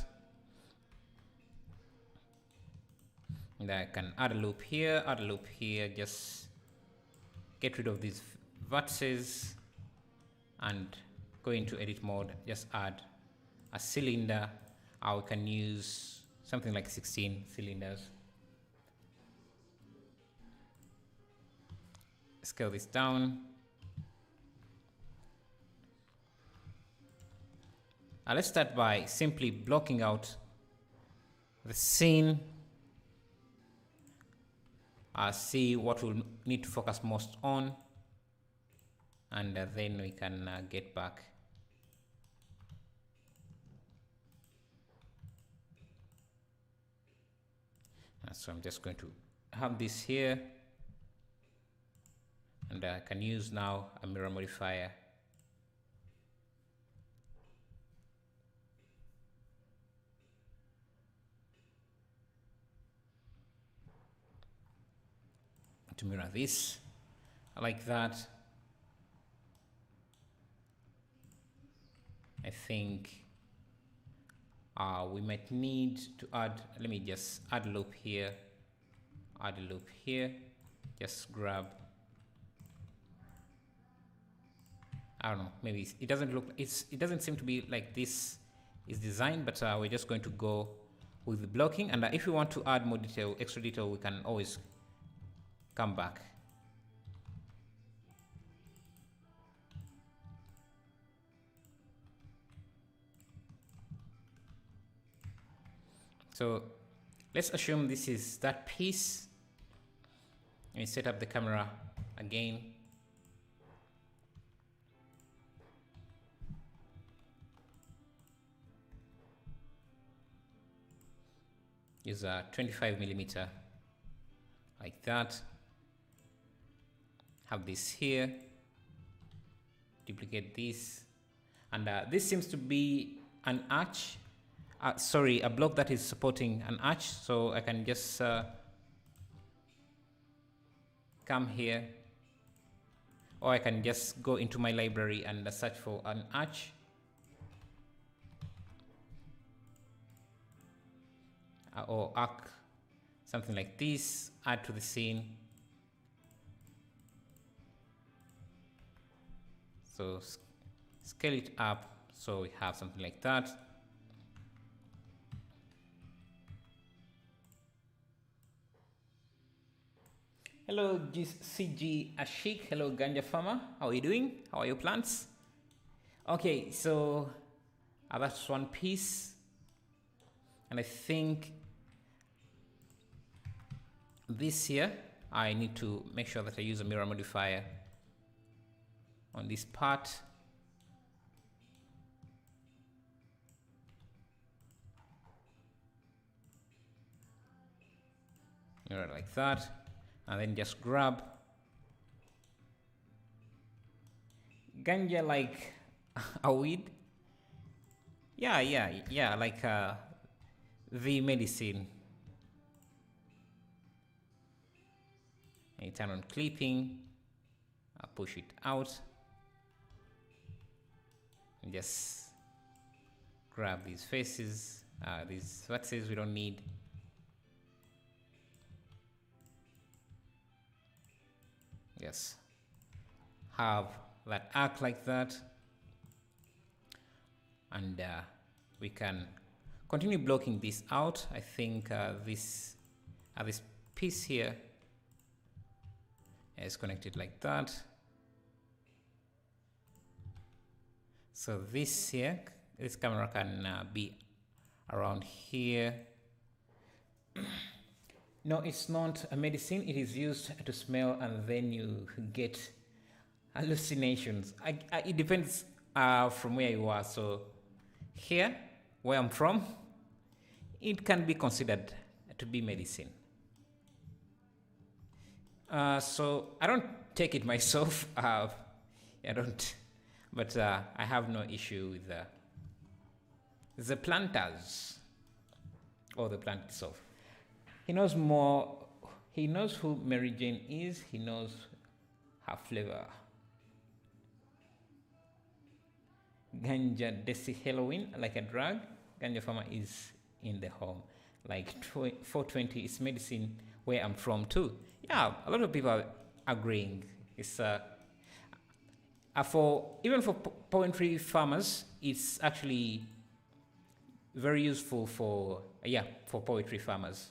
and I can add a loop here, just get rid of these vertices and go into edit mode, just add a cylinder. We can use something like 16 cylinders. Scale this down. Let's start by simply blocking out the scene. See what we'll need to focus most on, and then we can get back. So I'm just going to have this here, and I can use now a mirror modifier. To mirror this like that. I think we might need to add, let me just add a loop here, just grab, I don't know, maybe it doesn't look, it doesn't seem to be like this is designed, but we're just going to go with the blocking, and if we want to add more detail, extra detail, we can always come back. So let's assume this is that piece. Let me set up the camera again. Use a 25mm like that. Have this here. Duplicate this, and this seems to be an arch. Sorry, a block that is supporting an arch. So I can just come here, or I can just go into my library and search for an arch. Or arc, something like this, add to the scene. So scale it up so we have something like that. Hello CG Ashik, hello Ganja Farmer, how are you doing? How are your plants? Okay, so that's one piece, and I think this here, I need to make sure that I use a mirror modifier on this part. Mirror like that, and then just grab ganja like a weed. Yeah, like the medicine. And turn on clipping, push it out, and just grab these faces, these vertices we don't need. Just have that arc like that, and we can continue blocking this out. I think this piece here is connected like that. So this here, this camera can be around here. No, it's not a medicine. It is used to smell, and then you get hallucinations. It depends from where you are. So here, where I'm from, it can be considered to be medicine. So I don't take it myself. I don't, but I have no issue with the planters or the plant itself. He knows more. He knows who Mary Jane is. He knows her flavor. Ganja Desi Halloween, like a drug. Ganja farmer is in the home. Like 420 is medicine where I'm from too. Yeah, a lot of people are agreeing. It's even for poetry farmers, it's actually very useful for poetry farmers.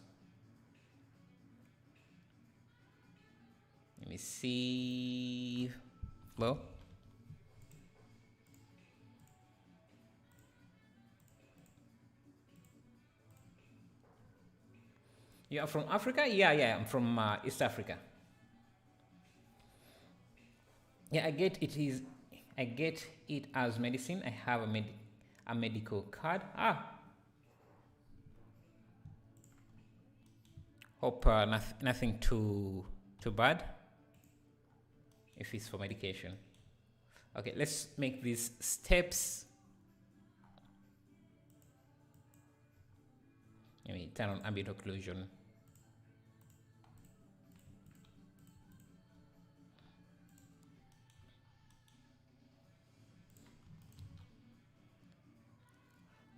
Let me see. Hello? You are from Africa? Yeah, I'm from East Africa. Yeah, I get it as medicine. I have a medical card. Hope nothing too bad if it's for medication. Okay, let's make these steps. Let me turn on ambient occlusion.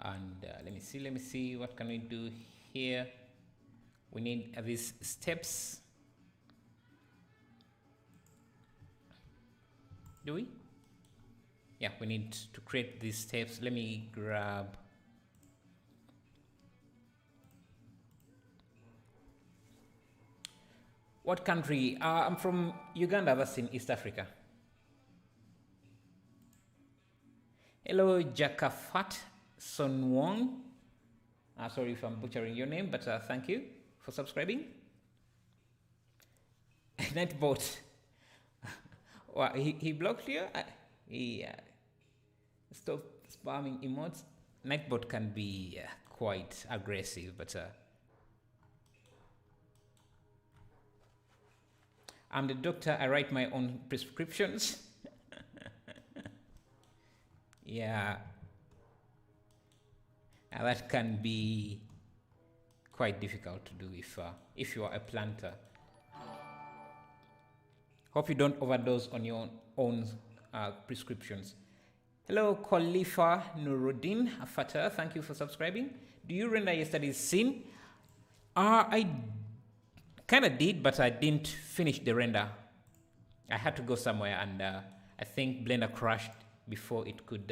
And let me see what can we do here. We need these steps. Do we? Yeah, we need to create these steps. Let me grab. What country? I'm from Uganda, that's in East Africa. Hello, Jakafat Sonwong. Sorry if I'm butchering your name, but thank you for subscribing. Nightbot. Well, he blocked you? He stopped spamming emotes. Nightbot can be quite aggressive, but I'm the doctor. I write my own prescriptions. Yeah. That can be quite difficult to do if you are a planter. Hope you don't overdose on your own prescriptions. Hello, Khalifa Nuruddin Fatah. Thank you for subscribing. Do you render yesterday's scene? I kind of did, but I didn't finish the render. I had to go somewhere, and I think Blender crashed before it could.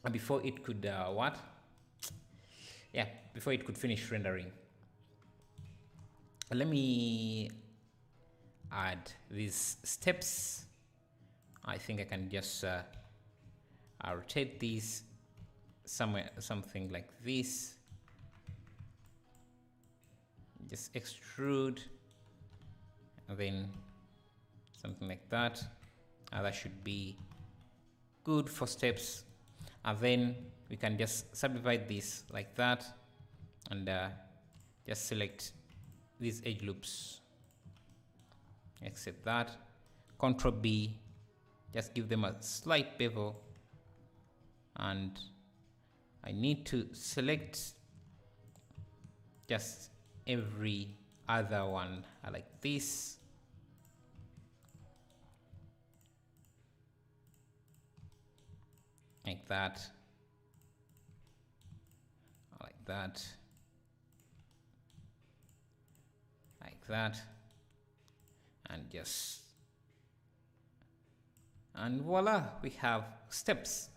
Before it could before it could finish rendering. Let me add these steps. I think I can just rotate these something like this. Just extrude, and then something like that. That should be good for steps. And then we can just subdivide this like that, and just select these edge loops. Except that. Control B, just give them a slight bevel, and I need to select just every other one like this. Like that, like that, like that, and just, and voila, we have steps.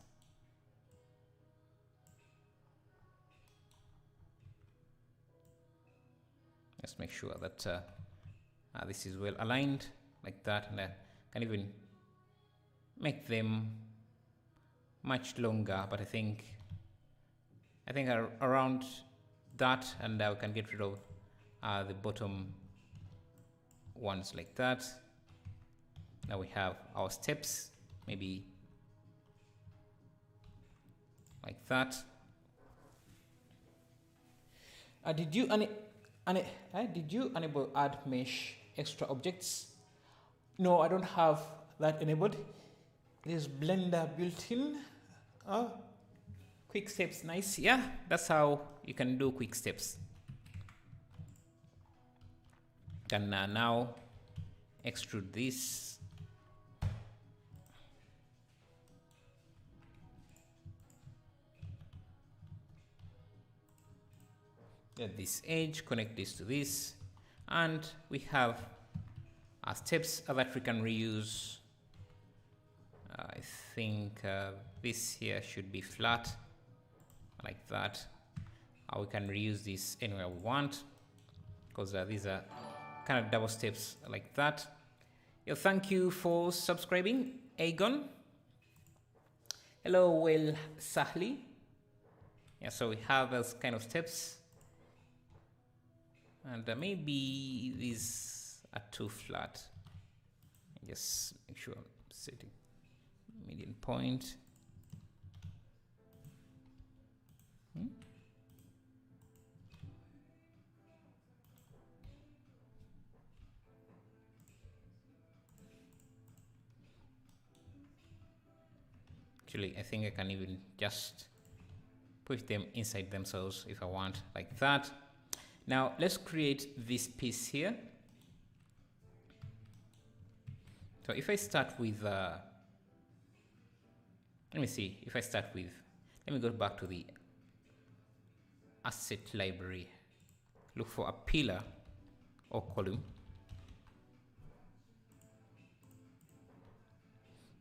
Let's make sure that this is well aligned like that, and I can even make them much longer, but I think around that, and we can get rid of the bottom ones like that. Now we have our steps, maybe like that. Did you enable add mesh extra objects? No, I don't have that enabled. There's Blender built in. Quick steps, nice. Yeah, that's how you can do quick steps. Can now extrude this. Get this edge, connect this to this, and we have our steps that we can reuse. I think this here should be flat like that. We can reuse this anywhere we want, because these are kind of double steps like that. Yeah, thank you for subscribing, Aegon. Hello, Will Sahli. Yeah, so we have those kind of steps. And maybe these are too flat. Just make sure I'm setting median point. Actually, I think I can even just push them inside themselves if I want, like that. Now let's create this piece here. So if I start with, let me see, if I start with, let me go back to the asset library, look for a pillar or column.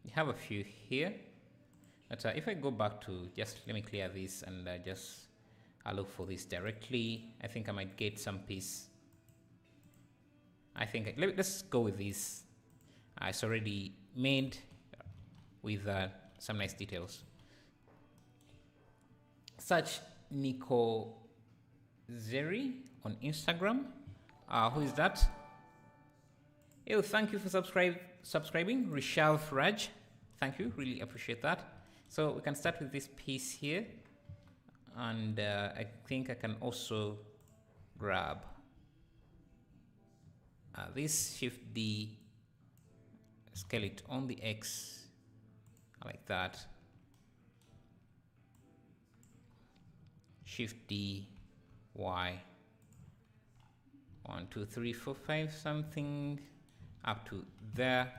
You have a few here, but if I go back to, just let me clear this and just I'll look for this directly. I think I might get some piece. I think let's go with this. It's already made with some nice details. Search Nico Zeri on Instagram. Who is that? Oh, thank you for subscribing. Rishav Raj. Thank you. Really appreciate that. So we can start with this piece here. And I think I can also grab this, Shift D, scale it on the X like that. Shift D, Y, 1, 2, 3, 4, 5, something up to there.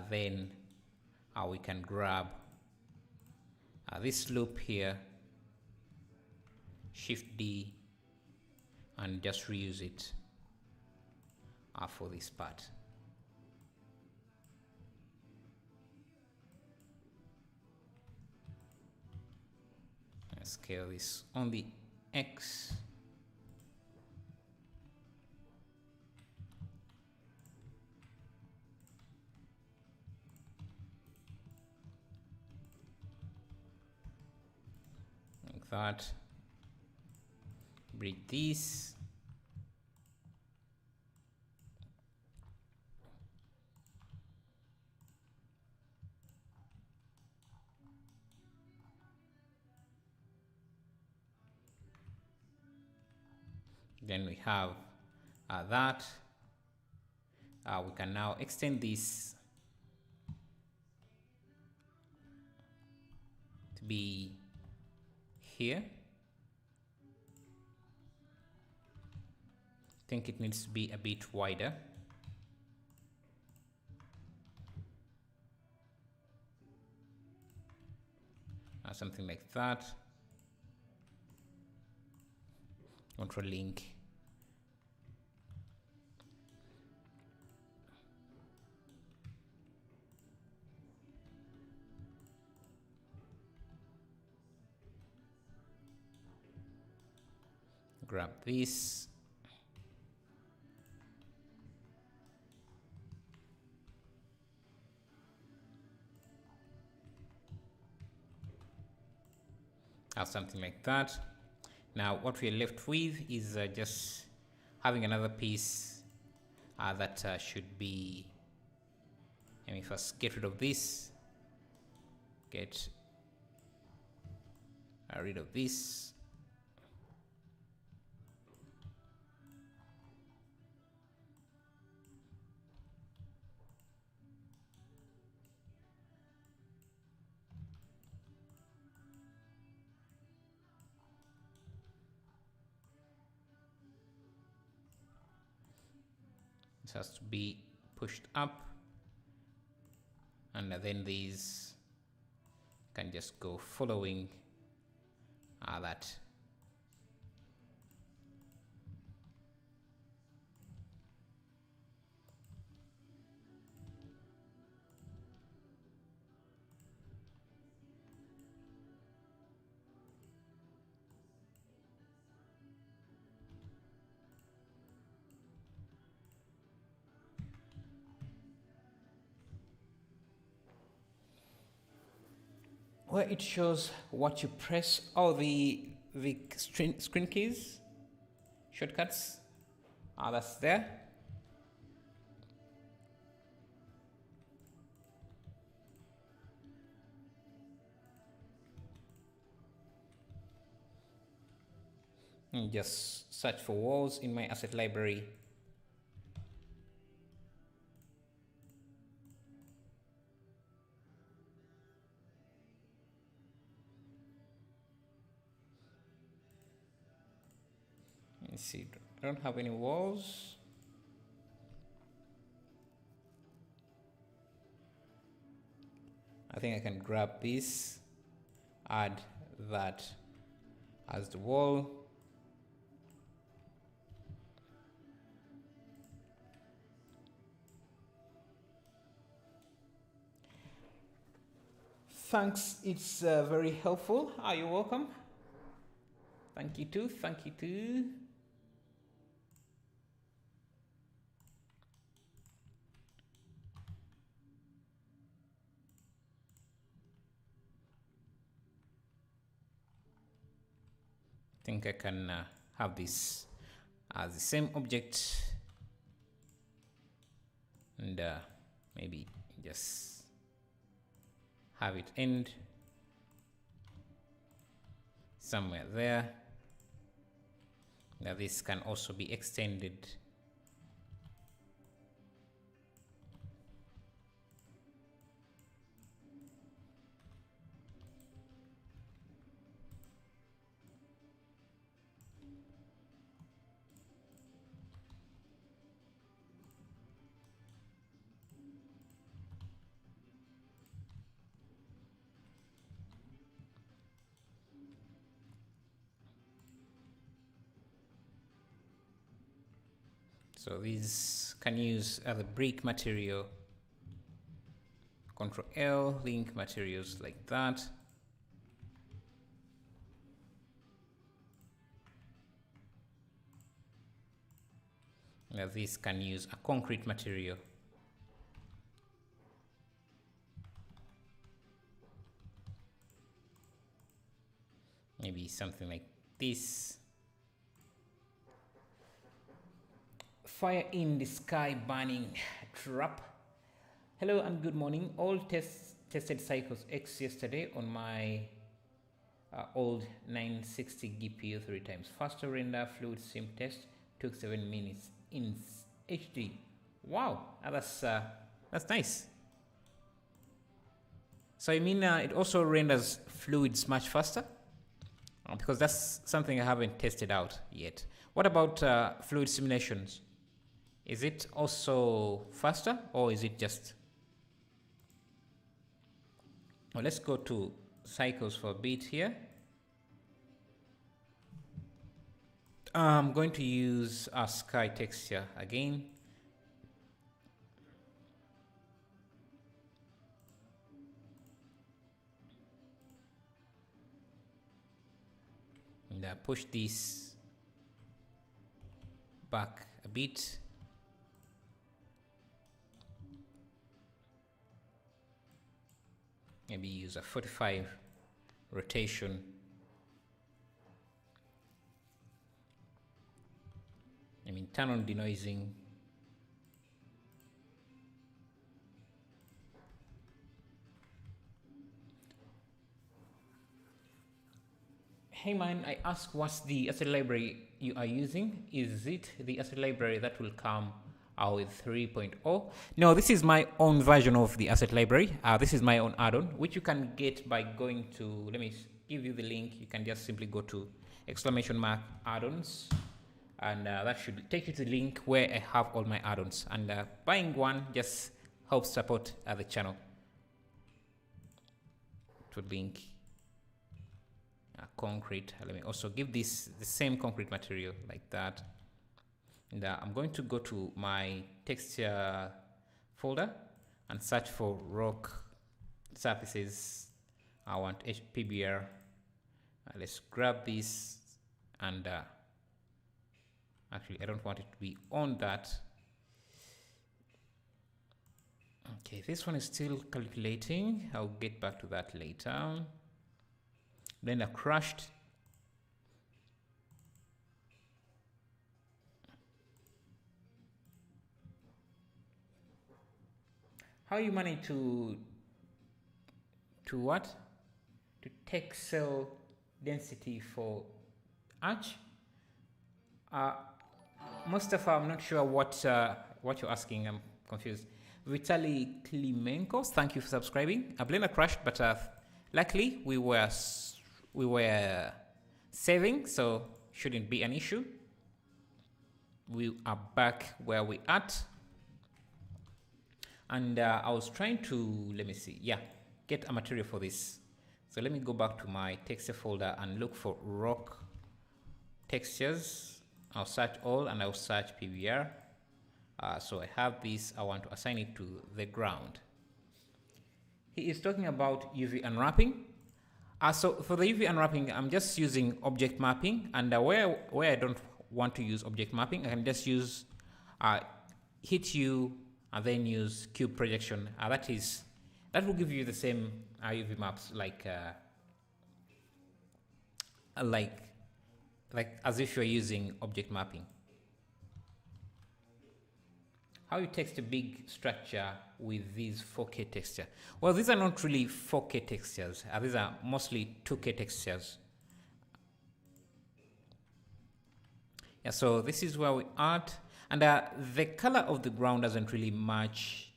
Then we can grab this loop here, Shift D, and just reuse it for this part. Let's scale this on the X. That, break this, then we have that. We can now extend this to be here. I think it needs to be a bit wider. Something like that. Control link grab this. Have something like that. Now what we are left with is just having another piece that should be, let me first get rid of this, get rid of this. This has to be pushed up, and then these can just go following that. Where it shows what you press, the screen keys, shortcuts, that's there. And just search for walls in my asset library. Let's see, I don't have any walls. I think I can grab this, add that as the wall. Thanks, it's very helpful. You're welcome. Thank you too, thank you too. I think I can have this as the same object, and maybe just have it end somewhere there. Now this can also be extended. So these can use the brick material. Control L, link materials like that. Now this can use a concrete material. Maybe something like this. Fire in the sky burning trap. Hello and good morning. All tested Cycles X yesterday on my old 960 GPU 3 times faster render fluid sim test. Took 7 minutes in HD. Wow, that's nice. So I mean it also renders fluids much faster? Because that's something I haven't tested out yet. What about fluid simulations? Is it also faster, or is it just... Well, let's go to Cycles for a bit here. I'm going to use a sky texture again. And push this back a bit. Maybe use a 45 rotation. I mean, turn on denoising. Hey man, I asked what's the asset library you are using. Is it the asset library that will come out with 3.0? No, this is my own version of the asset library. This is my own add-on, which you can get by going to, let me give you the link. You can just simply go to !addons, and that should take you to the link where I have all my add-ons. And buying one just helps support the channel. To link. Concrete. Let me also give this the same concrete material like that, and I'm going to go to my texture folder and search for rock surfaces. I want PBR. Let's grab this, and actually I don't want it to be on that. Okay, this one is still calculating. I'll get back to that later. Blender crushed. How you manage to what? To take cell density for arch? Mustafa, I'm not sure what you're asking. I'm confused. Vitali Klimenkos, thank you for subscribing. Blender crashed, but luckily we were saving, so shouldn't be an issue. We are back where we at, and I was trying to, let me see, get a material for this. So let me go back to my texture folder and look for rock textures. I'll search all, and I'll search PBR. So I have this. I want to assign it to the ground. He is talking about UV unwrapping. So for the UV unwrapping, I'm just using object mapping, and where I don't want to use object mapping, I can just use hit U and then use cube projection. That will give you the same UV maps like as if you're using object mapping. How you text a big structure with these 4K texture? Well, these are not really 4K textures. These are mostly 2K textures. Yeah, so this is where we are. And the color of the ground doesn't really match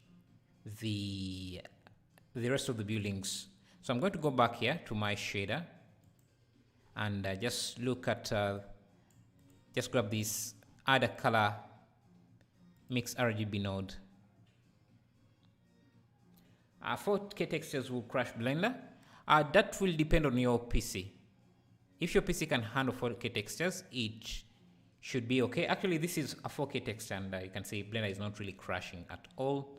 the rest of the buildings. So I'm going to go back here to my shader and just look at, just grab this, add a color, mix RGB node. 4K textures will crash Blender. That will depend on your PC. If your PC can handle 4K textures, it should be okay. Actually, this is a 4K texture, and you can see Blender is not really crashing at all.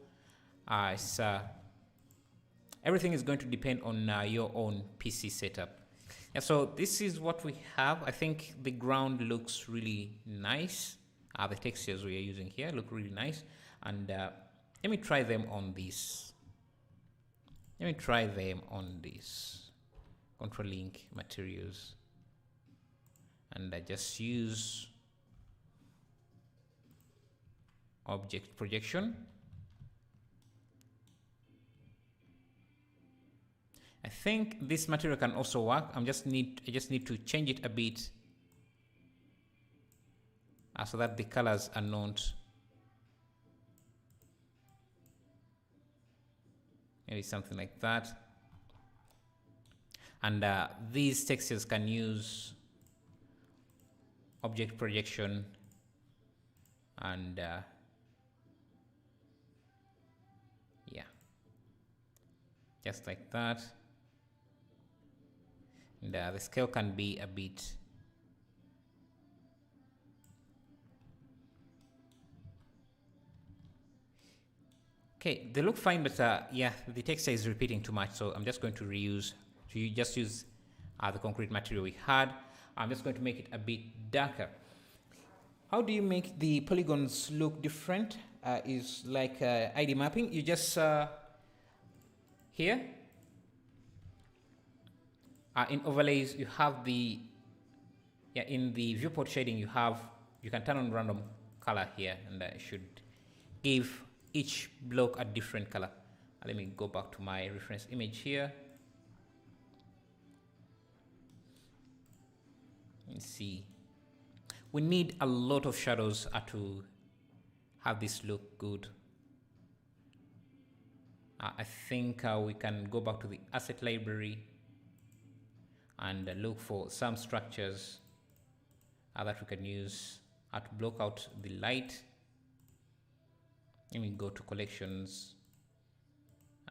Everything is going to depend on your own PC setup. Yeah, so this is what we have. I think the ground looks really nice. The textures we are using here look really nice, and let me try them on this. Control link materials, and I just use object projection. I think this material can also work. I just need to change it a bit so that the colors are not, maybe something like that. And these textures can use object projection, and yeah, just like that. And the scale can be a bit okay. They look fine, but yeah, the texture is repeating too much, so I'm just going to use the concrete material we had. I'm just going to make it a bit darker. how do you make the polygons look different? Is like ID mapping. You just here in overlays you have the in the viewport shading you can turn on random color here, and it should give each block a different color. Let me go back to my reference image here. Let's see. We need a lot of shadows to have this look good. I think we can go back to the asset library and look for some structures that we can use to block out the light. Let me go to collections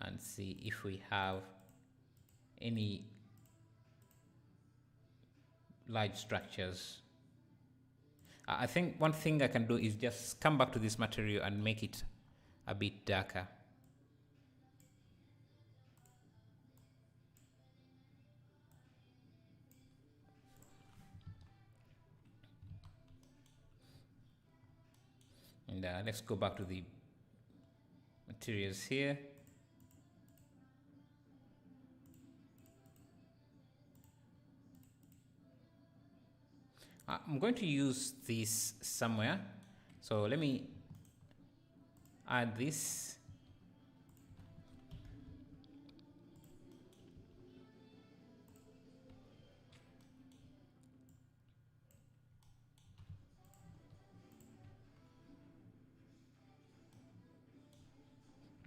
and see if we have any large structures. I think one thing I can do is just come back to this material and make it a bit darker. And let's go back to the materials here. I'm going to use this somewhere, so let me add this.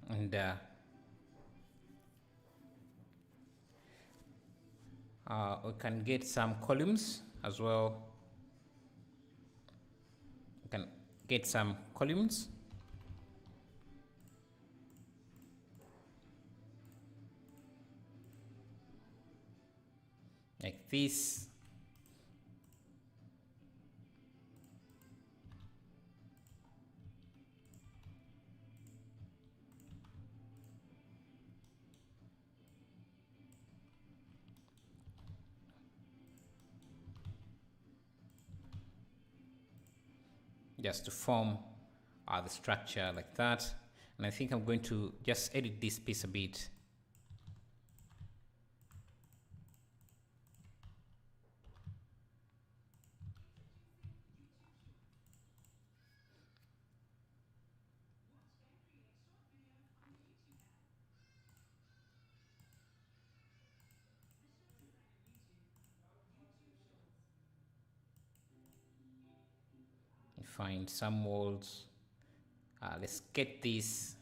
And we can get some columns as well. We can get some columns. Like this. Just to form the structure like that. And I think I'm going to just edit this piece a bit. Find some walls. Let's get this.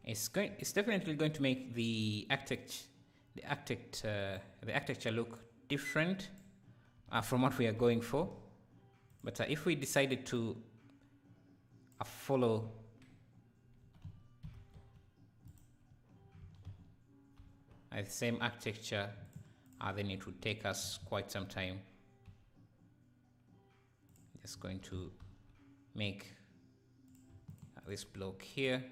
It's definitely going to make the architecture look different from what we are going for. But if we decided to follow the same architecture, then it would take us quite some time. Just going to make this block here.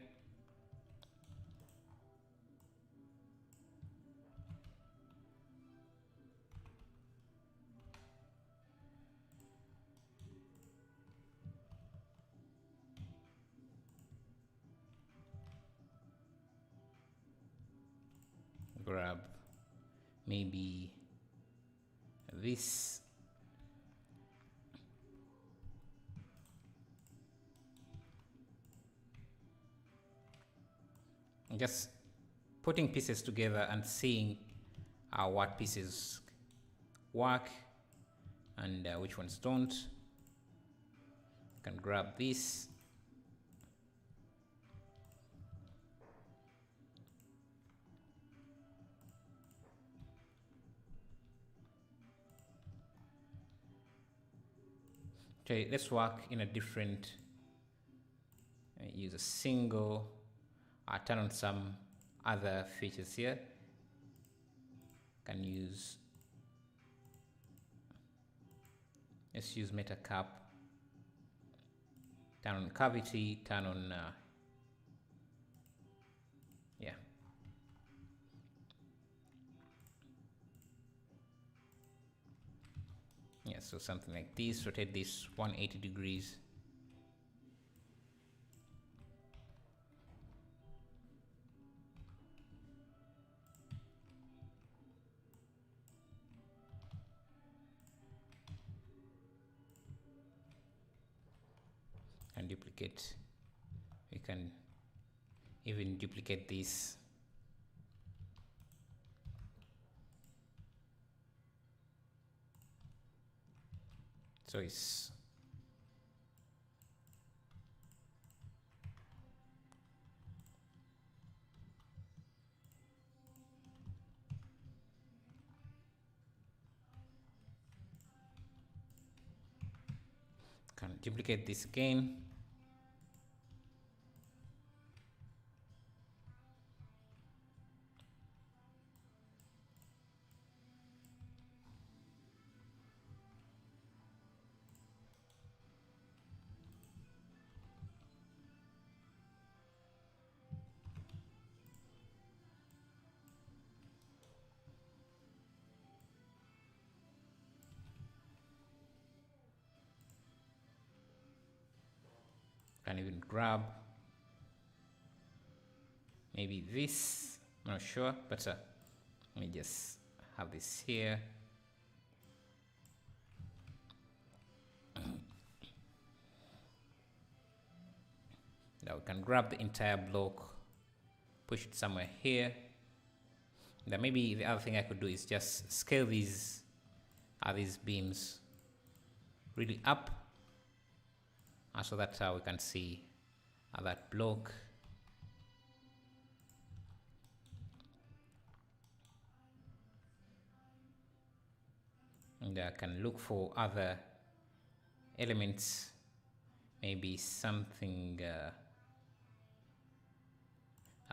Grab maybe this. Just putting pieces together and seeing what pieces work and which ones don't. You can grab this. Okay, let's work in a different, use a single, turn on some other features here. Can use, let's use meta cap, turn on cavity, turn on so something like this. Rotate this 180 degrees. And duplicate. We can even duplicate this. So it's can duplicate this again. Can even grab maybe this, I'm not sure, but let me just have this here. Now we can grab the entire block, push it somewhere here. Then maybe the other thing I could do is just scale these beams really up, so that we can see that block. And I can look for other elements, maybe something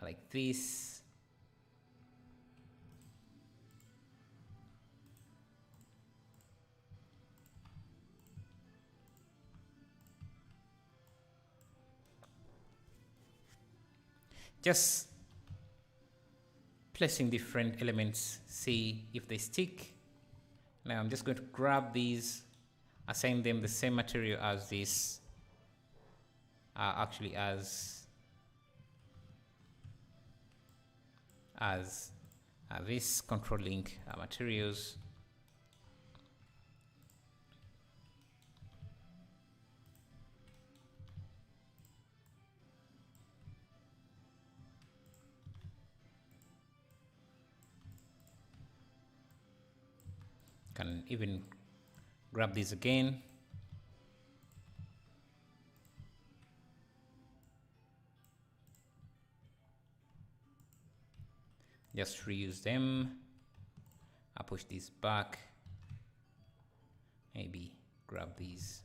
like this. Just placing different elements, see if they stick. Now I'm just going to grab these, assign them the same material as this, actually as this control link materials. Can even grab these again. Just reuse them. I'll push these back. Maybe grab these.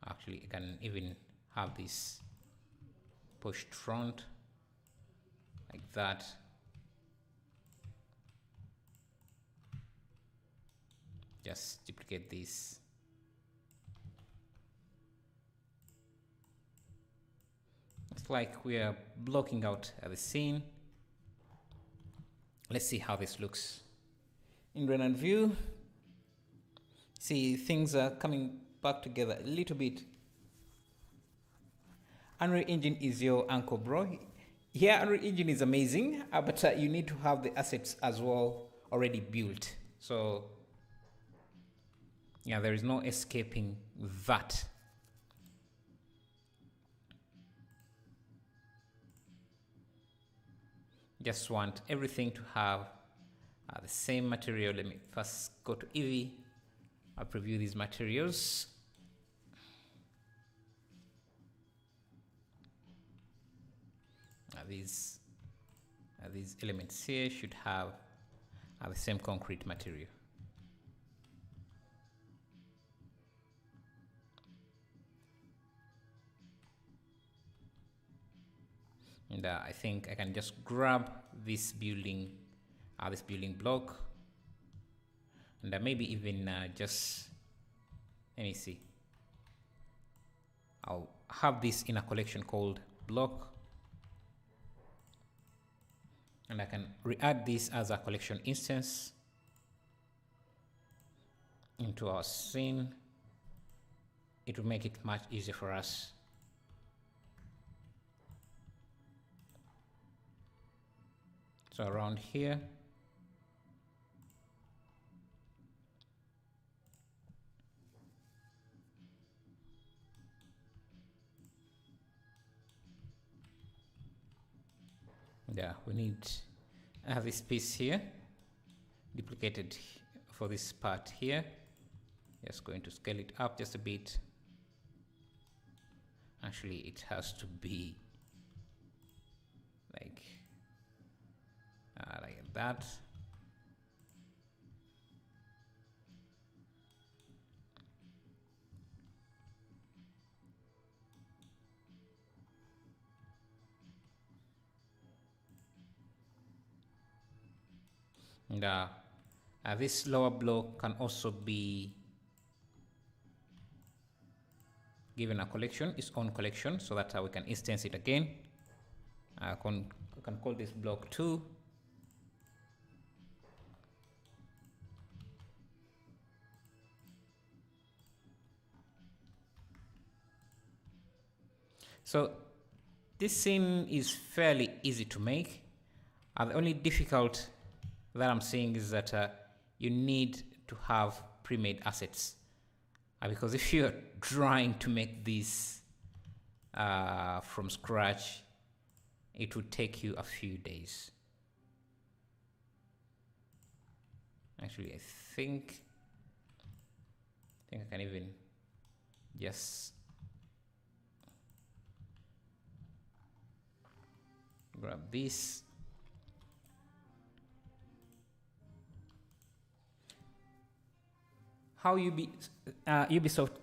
Actually, I can even have this pushed front like that. Just duplicate this. It's like we are blocking out the scene. Let's see how this looks in Rendered View. See, things are coming back together a little bit. Unreal Engine is your uncle, bro. Yeah, Unreal Engine is amazing, but you need to have the assets as well already built. So yeah, there is no escaping that. Just want everything to have the same material. Let me first go to Eevee. I'll preview these materials. These elements here should have the same concrete material. And I think I can just grab this building block, and maybe even just, let me see. I'll have this in a collection called block. And I can re-add this as a collection instance into our scene. It will make it much easier for us. So around here, yeah, we need this piece here duplicated for this part here. Just going to scale it up just a bit. Actually, it has to be like that. And this lower block can also be given a collection, its own collection, so that we can instance it again. I can call this block 2. So this scene is fairly easy to make. The only difficult that I'm seeing is that you need to have pre-made assets. Because if you're trying to make this from scratch, it would take you a few days. Actually, I think I can even just grab this. How Ubisoft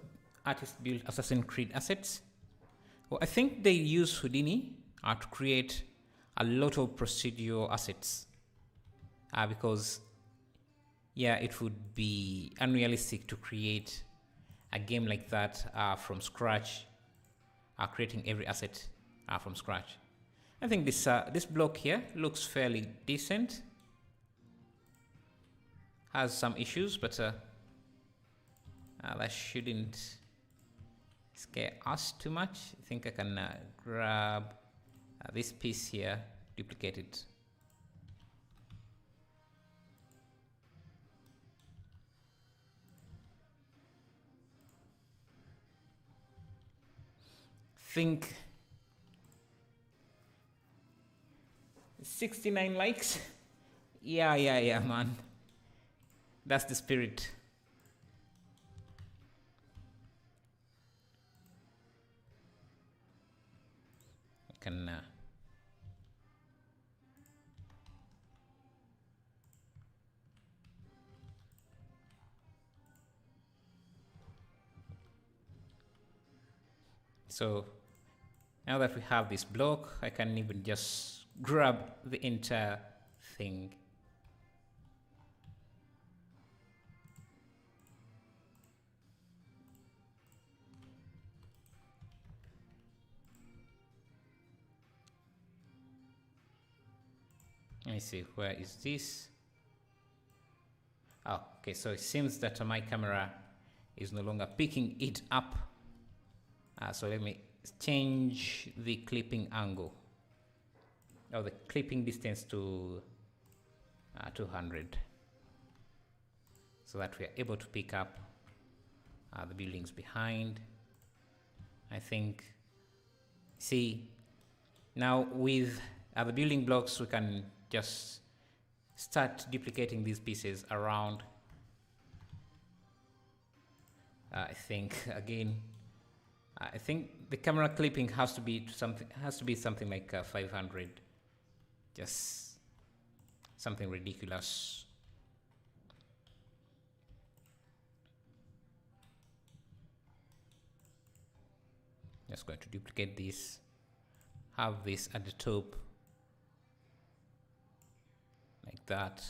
artists build Assassin's Creed assets? Well, I think they use Houdini to create a lot of procedural assets because yeah, it would be unrealistic to create a game like that from scratch, creating every asset from scratch. I think this block here looks fairly decent. Has some issues, but that shouldn't scare us too much. I think I can grab this piece here, duplicate it. Think 69 likes. Yeah, man. That's the spirit. I can so now that we have this block, I can even just grab the entire thing. Let me see, where is this? Oh, okay, so it seems that my camera is no longer picking it up. So let me change the clipping angle, or the clipping distance to 200, so that we are able to pick up the buildings behind. I think, see, now with the building blocks, we can just start duplicating these pieces around. I think again, I think the camera clipping has to be something like 500, just something ridiculous. Just going to duplicate this, have this at the top like that.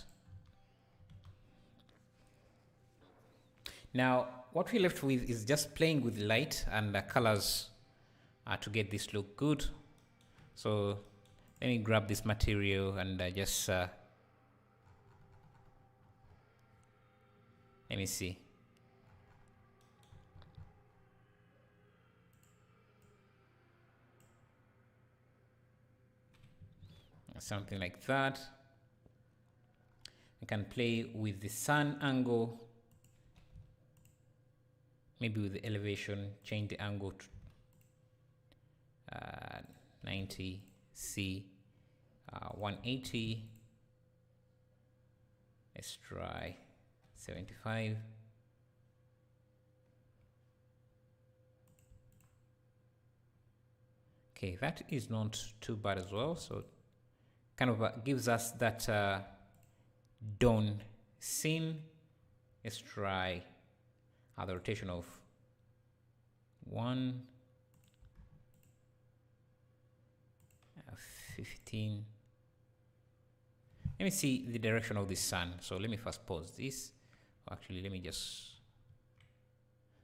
Now what we're left with is just playing with light and colors to get this look good. So let me grab this material and just let me see. Something like that. I can play with the sun angle, maybe with the elevation, change the angle to 90, C, 180. Let's try 75. Okay, that is not too bad as well. So kind of gives us that dawn scene. Let's try the rotation of 1, 15. Let me see the direction of the sun. So let me first pause this. Actually, let me just.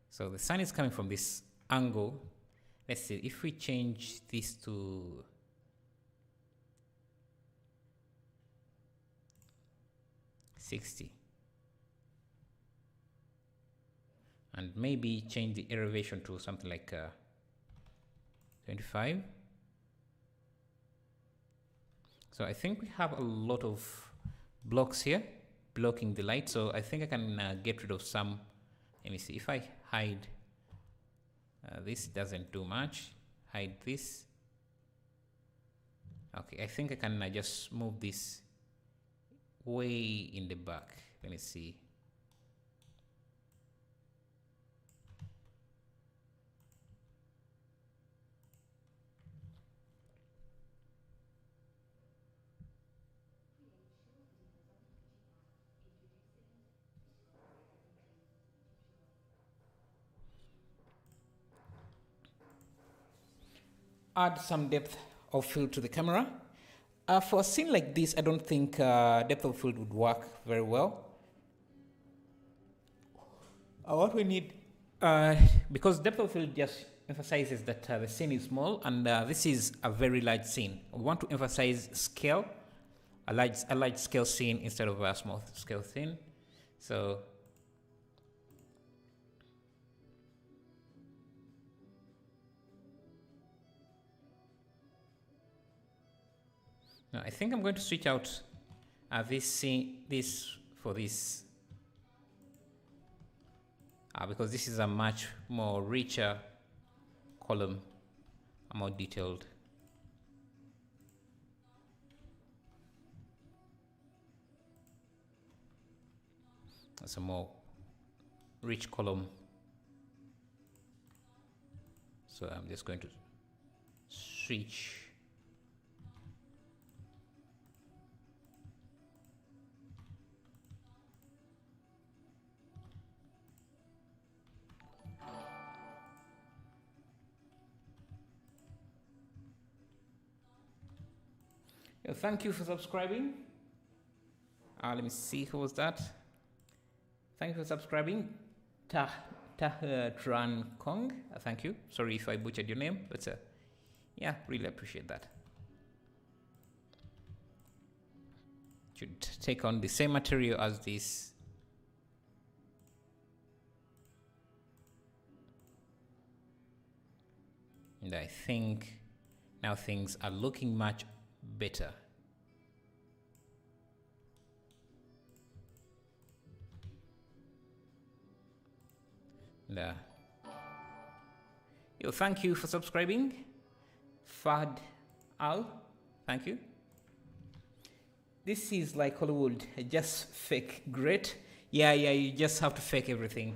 So the sun is coming from this angle. Let's see if we change this to 60 and maybe change the elevation to something like 25. So I think we have a lot of blocks here blocking the light. So I think I can get rid of some. Let me see if I hide this. Doesn't do much. Hide this. Okay, I think I can just move this way in the back. Let me see. Add some depth of field to the camera. For a scene like this, I don't think depth of field would work very well. What we need, because depth of field just emphasizes that the scene is small and this is a very large scene. We want to emphasize scale, a large scale scene instead of a small scale scene. So now I think I'm going to switch out this for this because this is a much more richer column, more detailed. That's a more rich column. So I'm just going to switch. Thank you for subscribing. Let me see, who was that? Thank you for subscribing. Tran Kong. Thank you. Sorry if I butchered your name, but yeah, really appreciate that. Should take on the same material as this. And I think now things are looking much better. Yo, thank you for subscribing. Fad Al, thank you. This is like Hollywood, just fake great. Yeah, you just have to fake everything.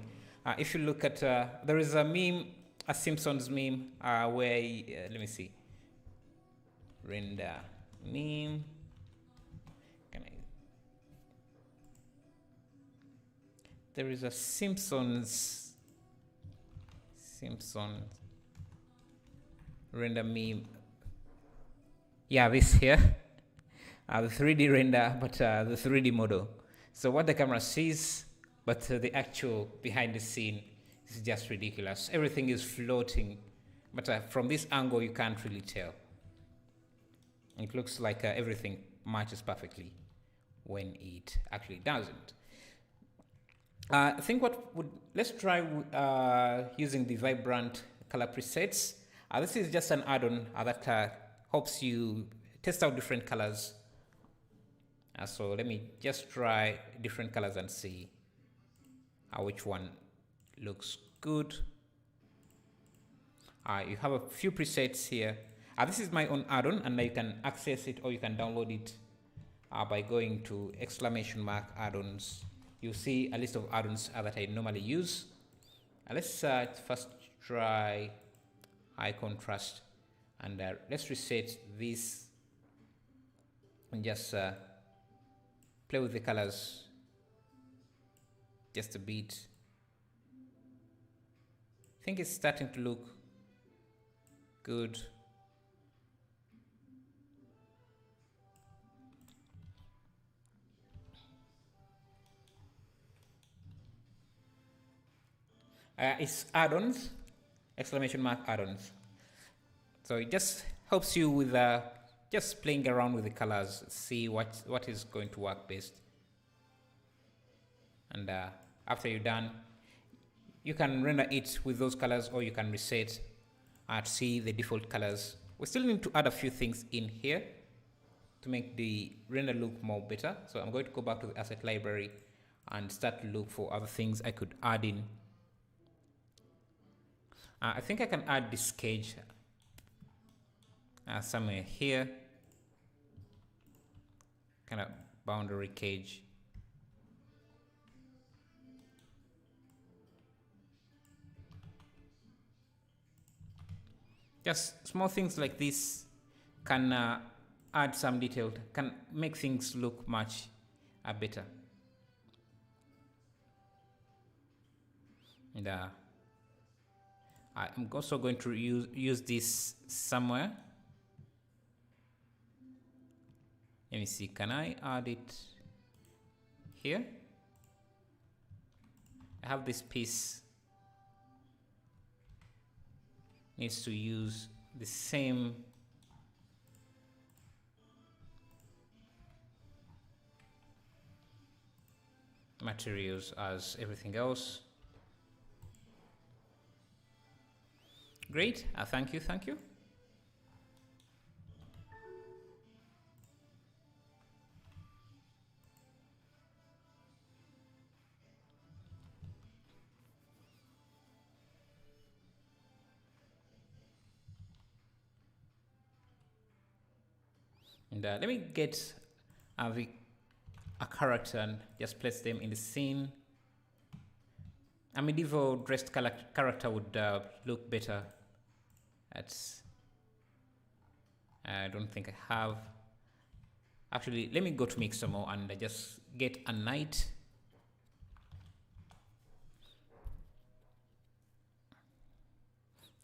If you look at, there is a meme, a Simpsons meme, where, let me see. Render meme. There is a Simpsons render meme. Yeah, this here. The 3D render, but the 3D model. So what the camera sees, but the actual behind the scene is just ridiculous. Everything is floating, but from this angle you can't really tell. It looks like everything matches perfectly when it actually doesn't. I think let's try using the vibrant color presets. This is just an add-on that helps you test out different colors. So let me just try different colors and see which one looks good. You have a few presets here. This is my own add-on, and you can access it or you can download it by going to !addons. You'll see a list of add-ons that I normally use. Let's first try high contrast, and let's reset this and just play with the colors just a bit. I think it's starting to look good. It's add-ons, !addons. So it just helps you with just playing around with the colors, see what is going to work best. And after you're done, you can render it with those colors, or you can reset to see the default colors. We still need to add a few things in here to make the render look more better. So I'm going to go back to the asset library and start to look for other things I could add in. I think I can add this cage somewhere here, kind of boundary cage. Just small things like this can add some detail, can make things look much better. And I'm also going to use this somewhere. Let me see, can I add it here? I have this piece, needs to use the same materials as everything else. Great, thank you. And let me get a character and just place them in the scene. A medieval dressed character would look better. I don't think I have. Actually, let me go to Mix some more and just get a knight.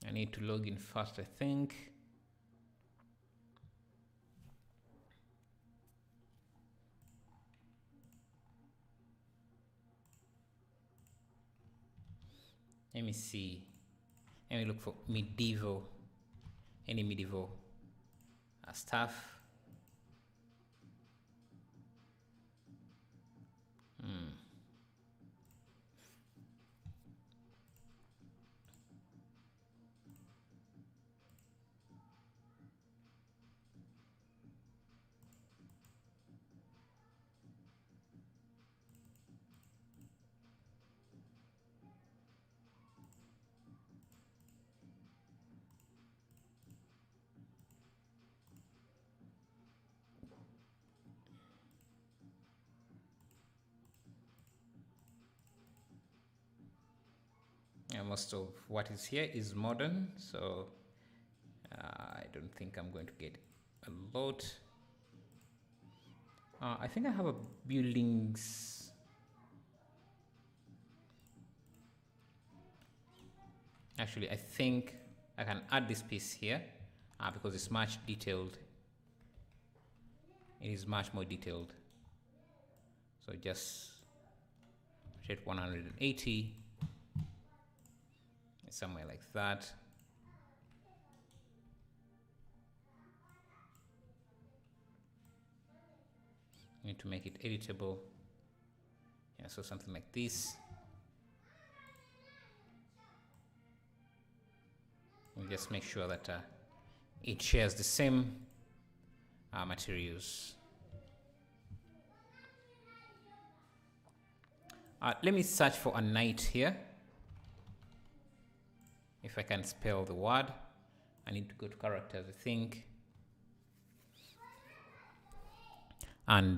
I need to log in first, I think. Let me see. Let me look for medieval. Any medieval stuff. Most of what is here is modern, so I don't think I'm going to get a lot. I think I have a buildings. Actually, I think I can add this piece here because it's much detailed. It is much more detailed. So just set 180. Somewhere like that. need to make it editable. Yeah, so something like this. We'll just make sure that it shares the same materials. Let me search for a knight here. If I can spell the word, I need to go to characters, I think. And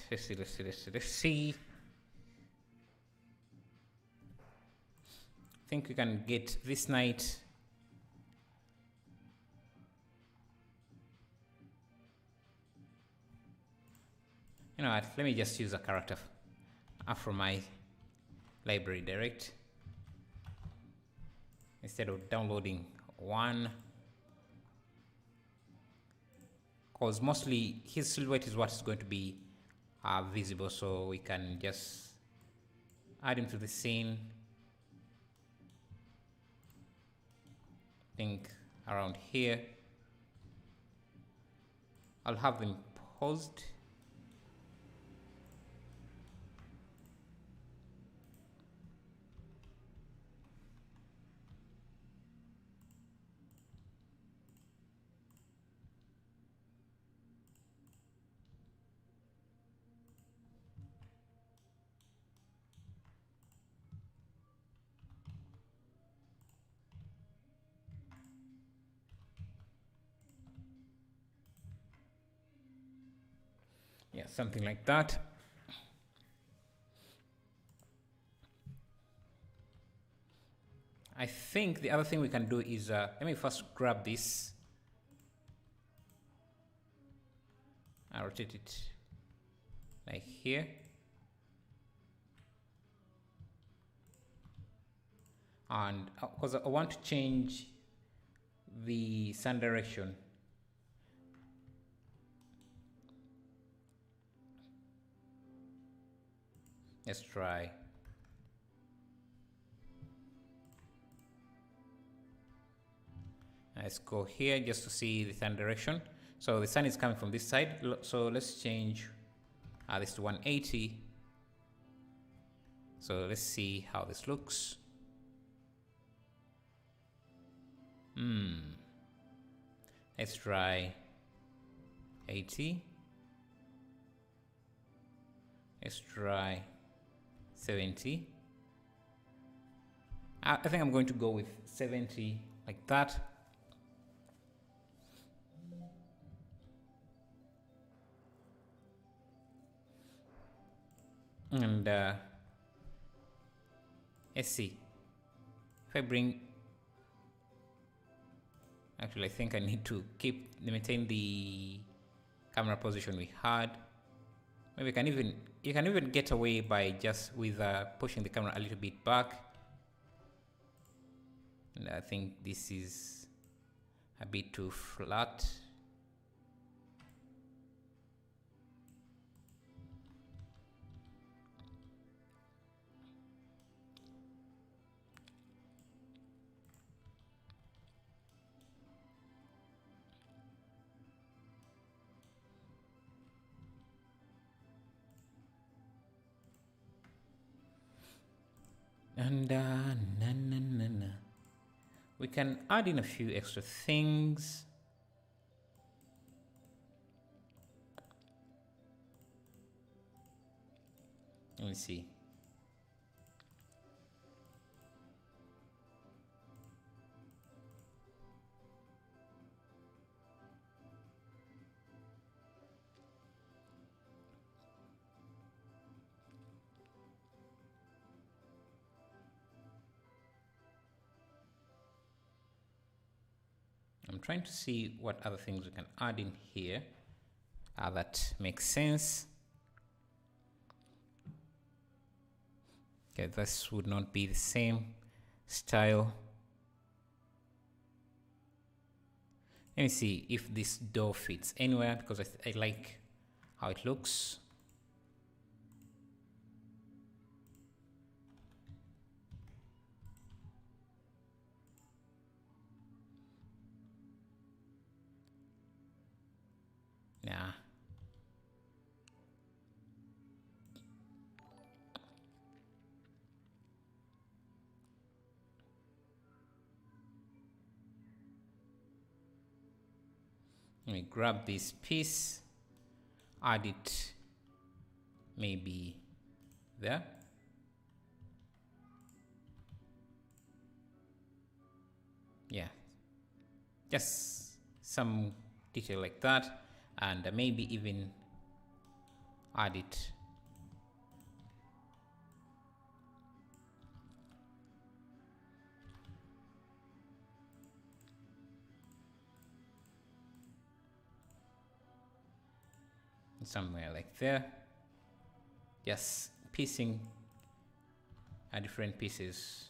let's see. I think we can get this knight. You know what, let me just use a character from my library direct instead of downloading one, because mostly his silhouette is what is going to be visible, so we can just add him to the scene. I think around here I'll have them paused. Yeah, something like that. I think the other thing we can do is, let me first grab this. I'll rotate it like here. And because I want to change the sun direction. Let's try. Let's go here just to see the sun direction. So the sun is coming from this side. So let's change this to 180. So let's see how this looks. Let's try 80. Let's try 70. I think I'm going to go with 70 like that. And let's see. If I bring, actually I think I need to maintain the camera position we had. Maybe you can even get away by just with pushing the camera a little bit back. And I think this is a bit too flat. And we can add in a few extra things. Let me see. I'm trying to see what other things we can add in here that makes sense. Okay, this would not be the same style. Let me see if this door fits anywhere, because I like how it looks. Nah. Let me grab this piece, add it maybe there. Yeah, just some detail like that, and maybe even add it somewhere like there. Just piecing different pieces.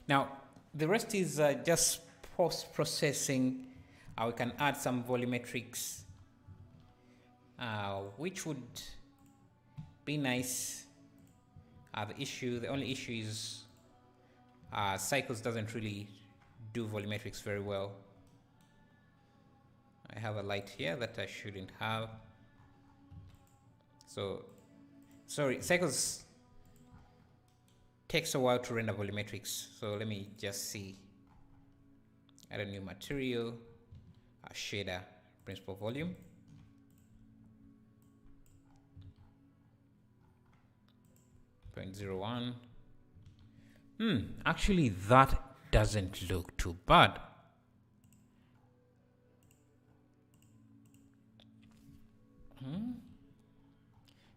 Now, the rest is just post-processing. We can add some volumetrics, which would be nice. The only issue is Cycles doesn't really do volumetrics very well. I have a light here that I shouldn't have. So, sorry, Cycles takes a while to render volumetrics. So let me just see. Add a new material, a shader, principal volume. .01. Actually that doesn't look too bad.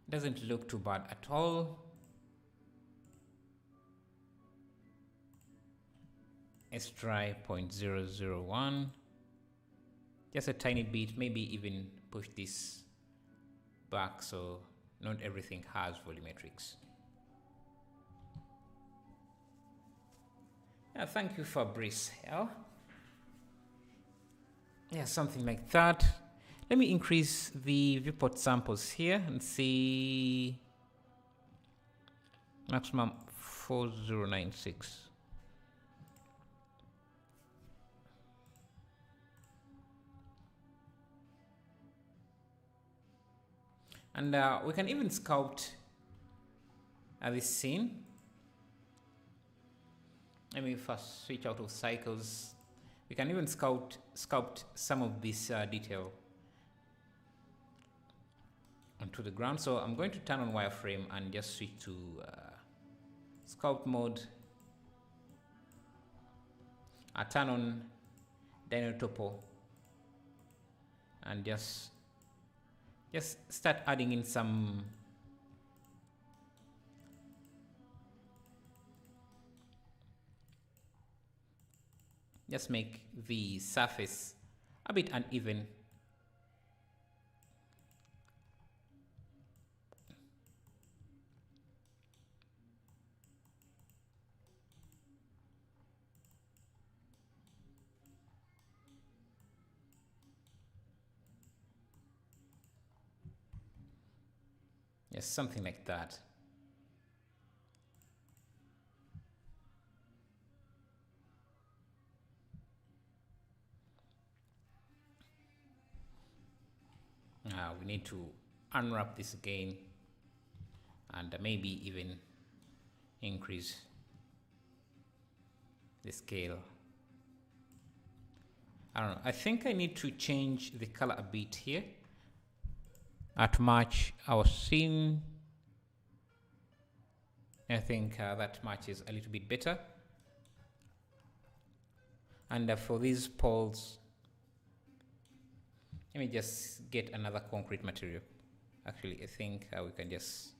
Doesn't look too bad at all. Let's try 0.001. Just a tiny bit, maybe even push this back so not everything has volumetrics. Yeah, thank you, Fabrice. Yeah, something like that. Let me increase the viewport samples here and see maximum 4096. And we can even sculpt this scene. Let me first switch out of Cycles. We can even sculpt some of this detail onto the ground. So I'm going to turn on wireframe and just switch to sculpt mode. I turn on Dino Topo and just start adding in some just make the surface a bit uneven. Yes, something like that. We need to unwrap this again and maybe even increase the scale. I don't know. I think I need to change the color a bit here to match our scene. I think that matches a little bit better. And for these poles, let me just get another concrete material. Actually, I think we can just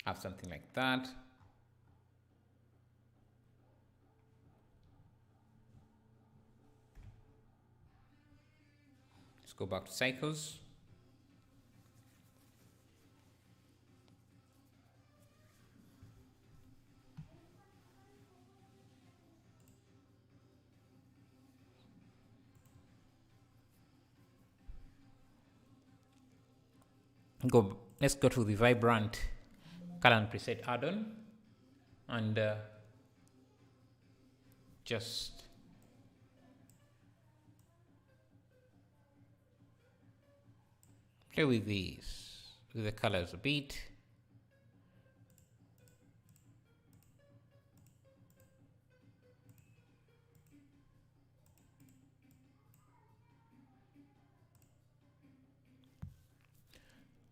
have something like that. Let's go back to cycles. Let's go to the vibrant color and preset add-on and just play with the colors a bit.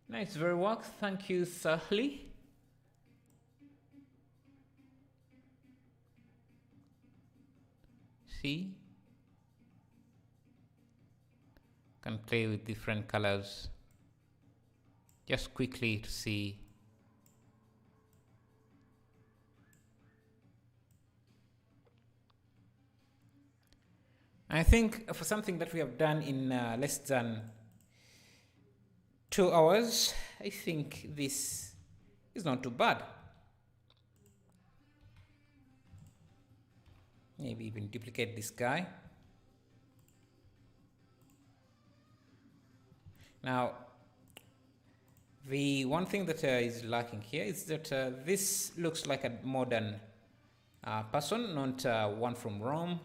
Nice, very work. Thank you, Sahli. See, can play with different colors just quickly to see. I think for something that we have done in less than 2 hours, I think this is not too bad. Maybe even duplicate this guy. Now, the one thing that is lacking here is that this looks like a modern person, not one from Rome.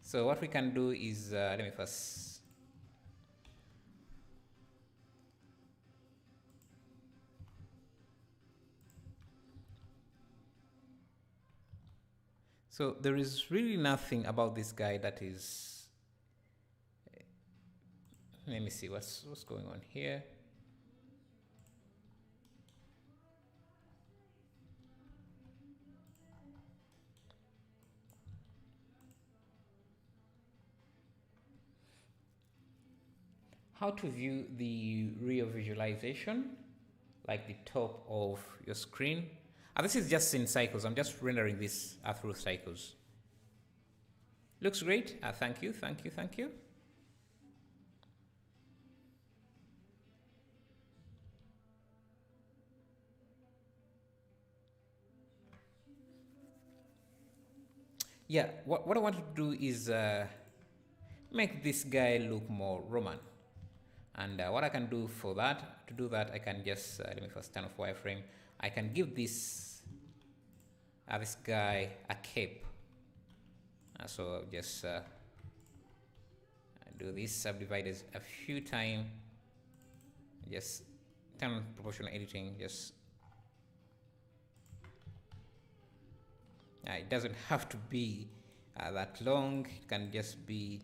So what we can do is, let me first. So there is really nothing about this guy that is, let me see what's going on here. How to view the real visualization, like the top of your screen. This is just in cycles. I'm just rendering this through cycles. Looks great. Thank you, thank you, thank you. Yeah, what I want to do is make this guy look more Roman. And what I can do for that, to do that, I can just, let me first turn off wireframe. I can give this this guy a cape. So just do this, subdivide it a few times. Just turn on proportional editing. Just it doesn't have to be that long. It can just be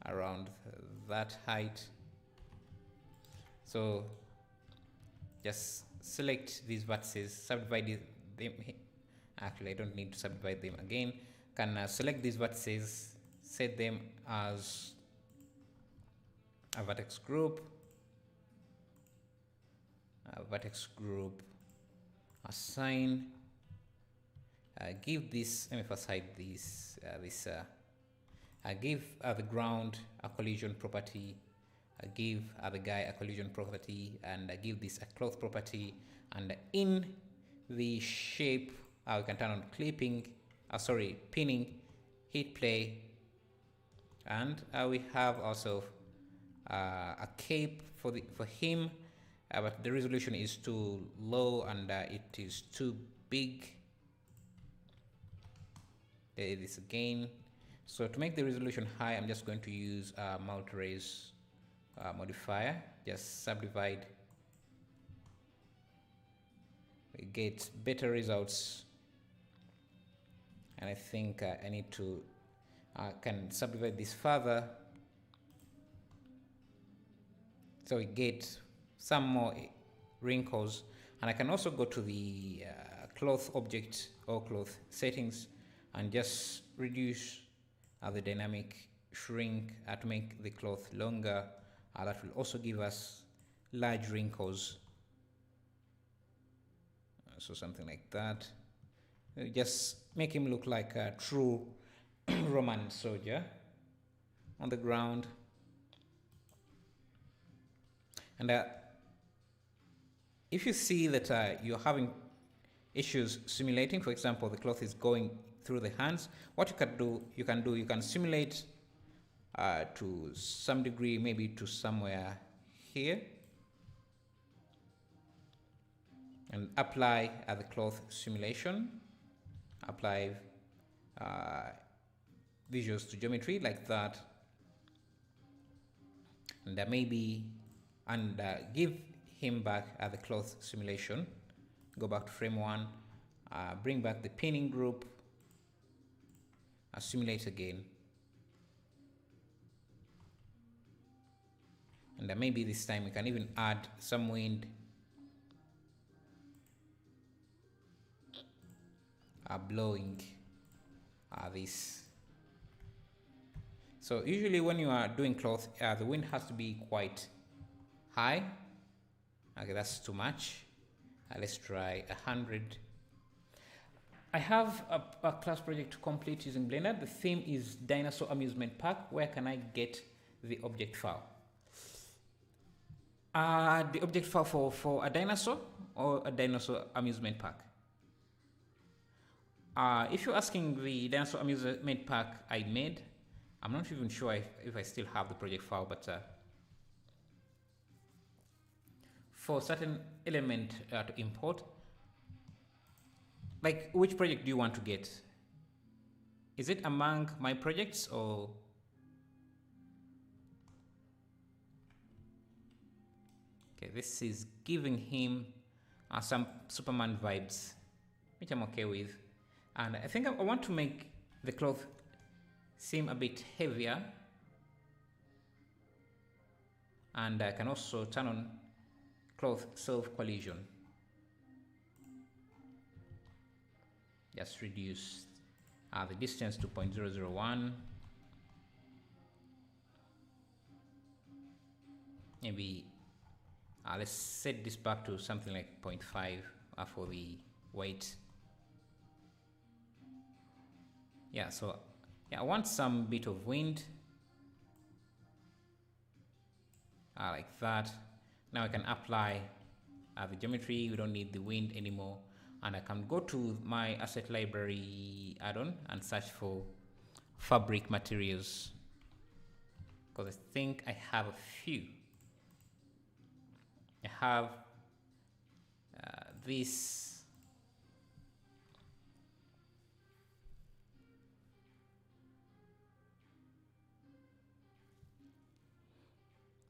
around that height. So just select these vertices, subdivide them. Actually, I don't need to subdivide them again. Can select these vertices, set them as a vertex group, assign, give this, let me first hide this, give the ground a collision property, give the guy a collision property, and give this a cloth property, and in the shape we can turn on clipping, pinning, hit play, and we have also a cape for him, but the resolution is too low and it is too big. There it is again. So to make the resolution high, I'm just going to use a multi-raise modifier. Just subdivide. We get better results. And I think I need to can subdivide this further, so we get some more wrinkles. And I can also go to the cloth object or cloth settings and just reduce the dynamic shrink to make the cloth longer. That will also give us large wrinkles. So something like that. Just make him look like a true Roman soldier on the ground. And if you see that you're having issues simulating, for example, the cloth is going through the hands, what you can simulate to some degree, maybe to somewhere here, and apply the cloth simulation, apply visuals to geometry like that, and maybe give him back the cloth simulation. Go back to frame 1, bring back the pinning group, simulate again, and maybe this time we can even add some wind blowing this. So usually when you are doing cloth, the wind has to be quite high. Okay, that's too much. Let's try 100. I have a class project to complete using Blender. The theme is Dinosaur Amusement Park. Where can I get the object file? The object file for a dinosaur or a dinosaur amusement park? If you're asking the dinosaur amusement park I made, I'm not even sure if I still have the project file, but for certain element to import, like which project do you want to get? Is it among my projects or? Okay, this is giving him some Superman vibes, which I'm okay with. And I think I want to make the cloth seem a bit heavier. And I can also turn on cloth self-collision. Just reduce the distance to 0.001. Maybe let's set this back to something like 0.5 for the weight. Yeah, so yeah, I want some bit of wind. Like that. Now I can apply the geometry. We don't need the wind anymore. And I can go to my asset library add-on and search for fabric materials, because I think I have a few. I have this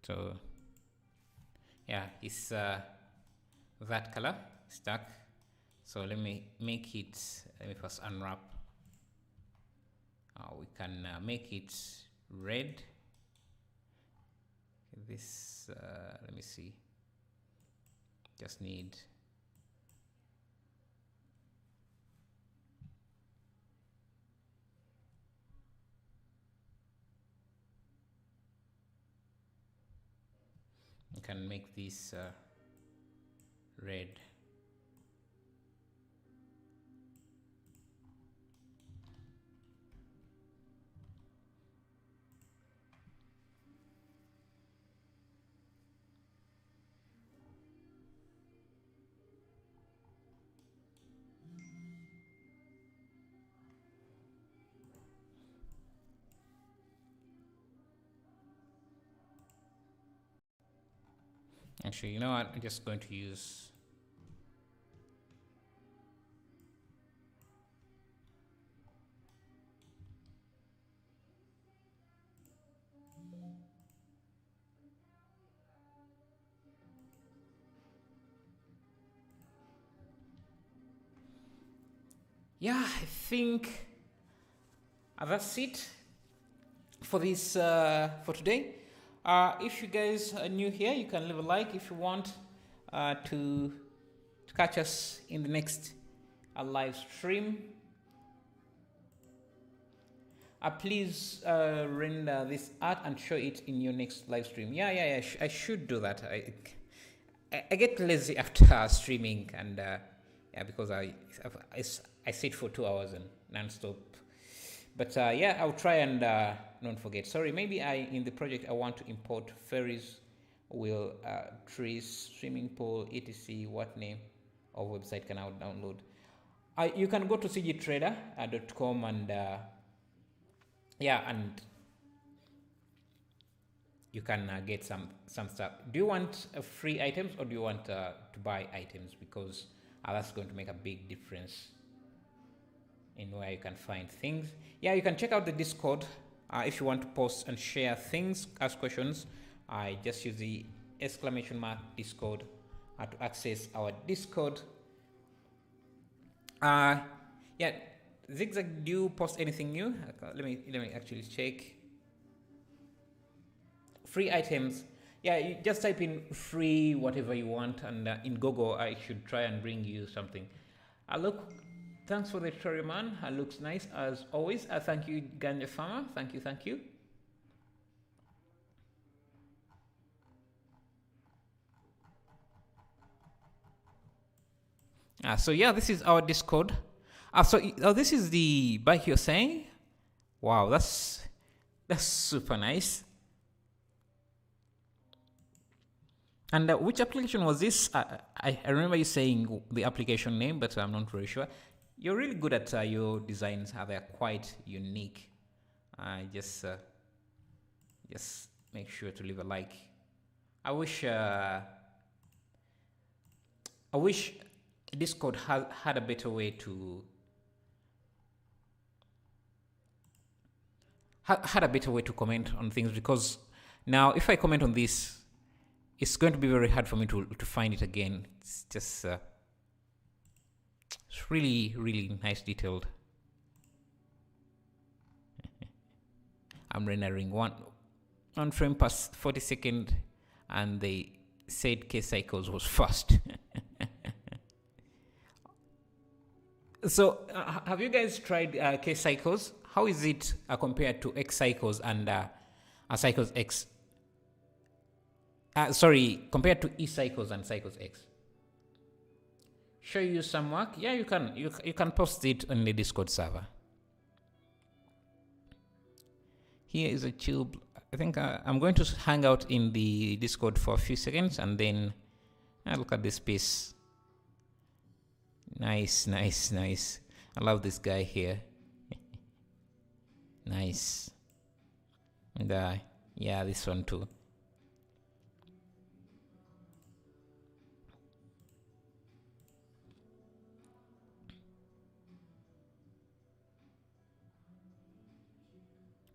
so yeah, it's that color stuck. So let me make it, let me first unwrap. We can make it red. This, let me see. Just need you can make this red. Actually, you know what? I'm just going to use yeah, I think that's it for this for today. If you guys are new here, you can leave a like if you want to catch us in the next live stream. Please render this art and show it in your next live stream. Yeah, I should do that. I get lazy after streaming, and Yeah, because I sit for 2 hours and non-stop. But yeah, I'll try and don't forget. Sorry, maybe in the project I want to import Ferris wheel, trees, swimming pool, etc. What name of website can I download? You can go to cgtrader.com and yeah, and you can get some stuff. Do you want free items or do you want to buy items? Because that's going to make a big difference in where you can find things. Yeah, you can check out the Discord if you want to post and share things, ask questions. I just use the !Discord to access our Discord. Yeah, Zigzag, do you post anything new? Let me actually check. Free items. Yeah, you just type in free whatever you want, and in Google I should try and bring you something. Look, thanks for the tutorial, man. Looks nice as always. Thank you, Ganja Farmer. Thank you. So yeah, this is our Discord. So this is the bike you're saying? Wow, that's super nice. And which application was this? I remember you saying the application name, but I'm not very sure. You're really good at your designs. They're quite unique. Just make sure to leave a like. I wish Discord had a better way to comment on things, because now if I comment on this, it's going to be very hard for me to find it again. It's just it's really nice detailed. I'm rendering one frame per 40 second, and they said K cycles was fast. So have you guys tried K cycles? How is it compared to X cycles and cycles X? Compared to E cycles and cycles X. Show you some work? Yeah, you can post it on the Discord server. Here is a tube. I think I'm going to hang out in the Discord for a few seconds, and then look at this piece. Nice. I love this guy here. Nice. And yeah, this one too.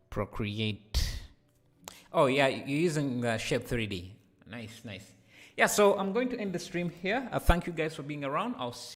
Procreate. Oh yeah, you're using Shape 3D. Nice. Yeah, so I'm going to end the stream here. Thank you guys for being around. I'll see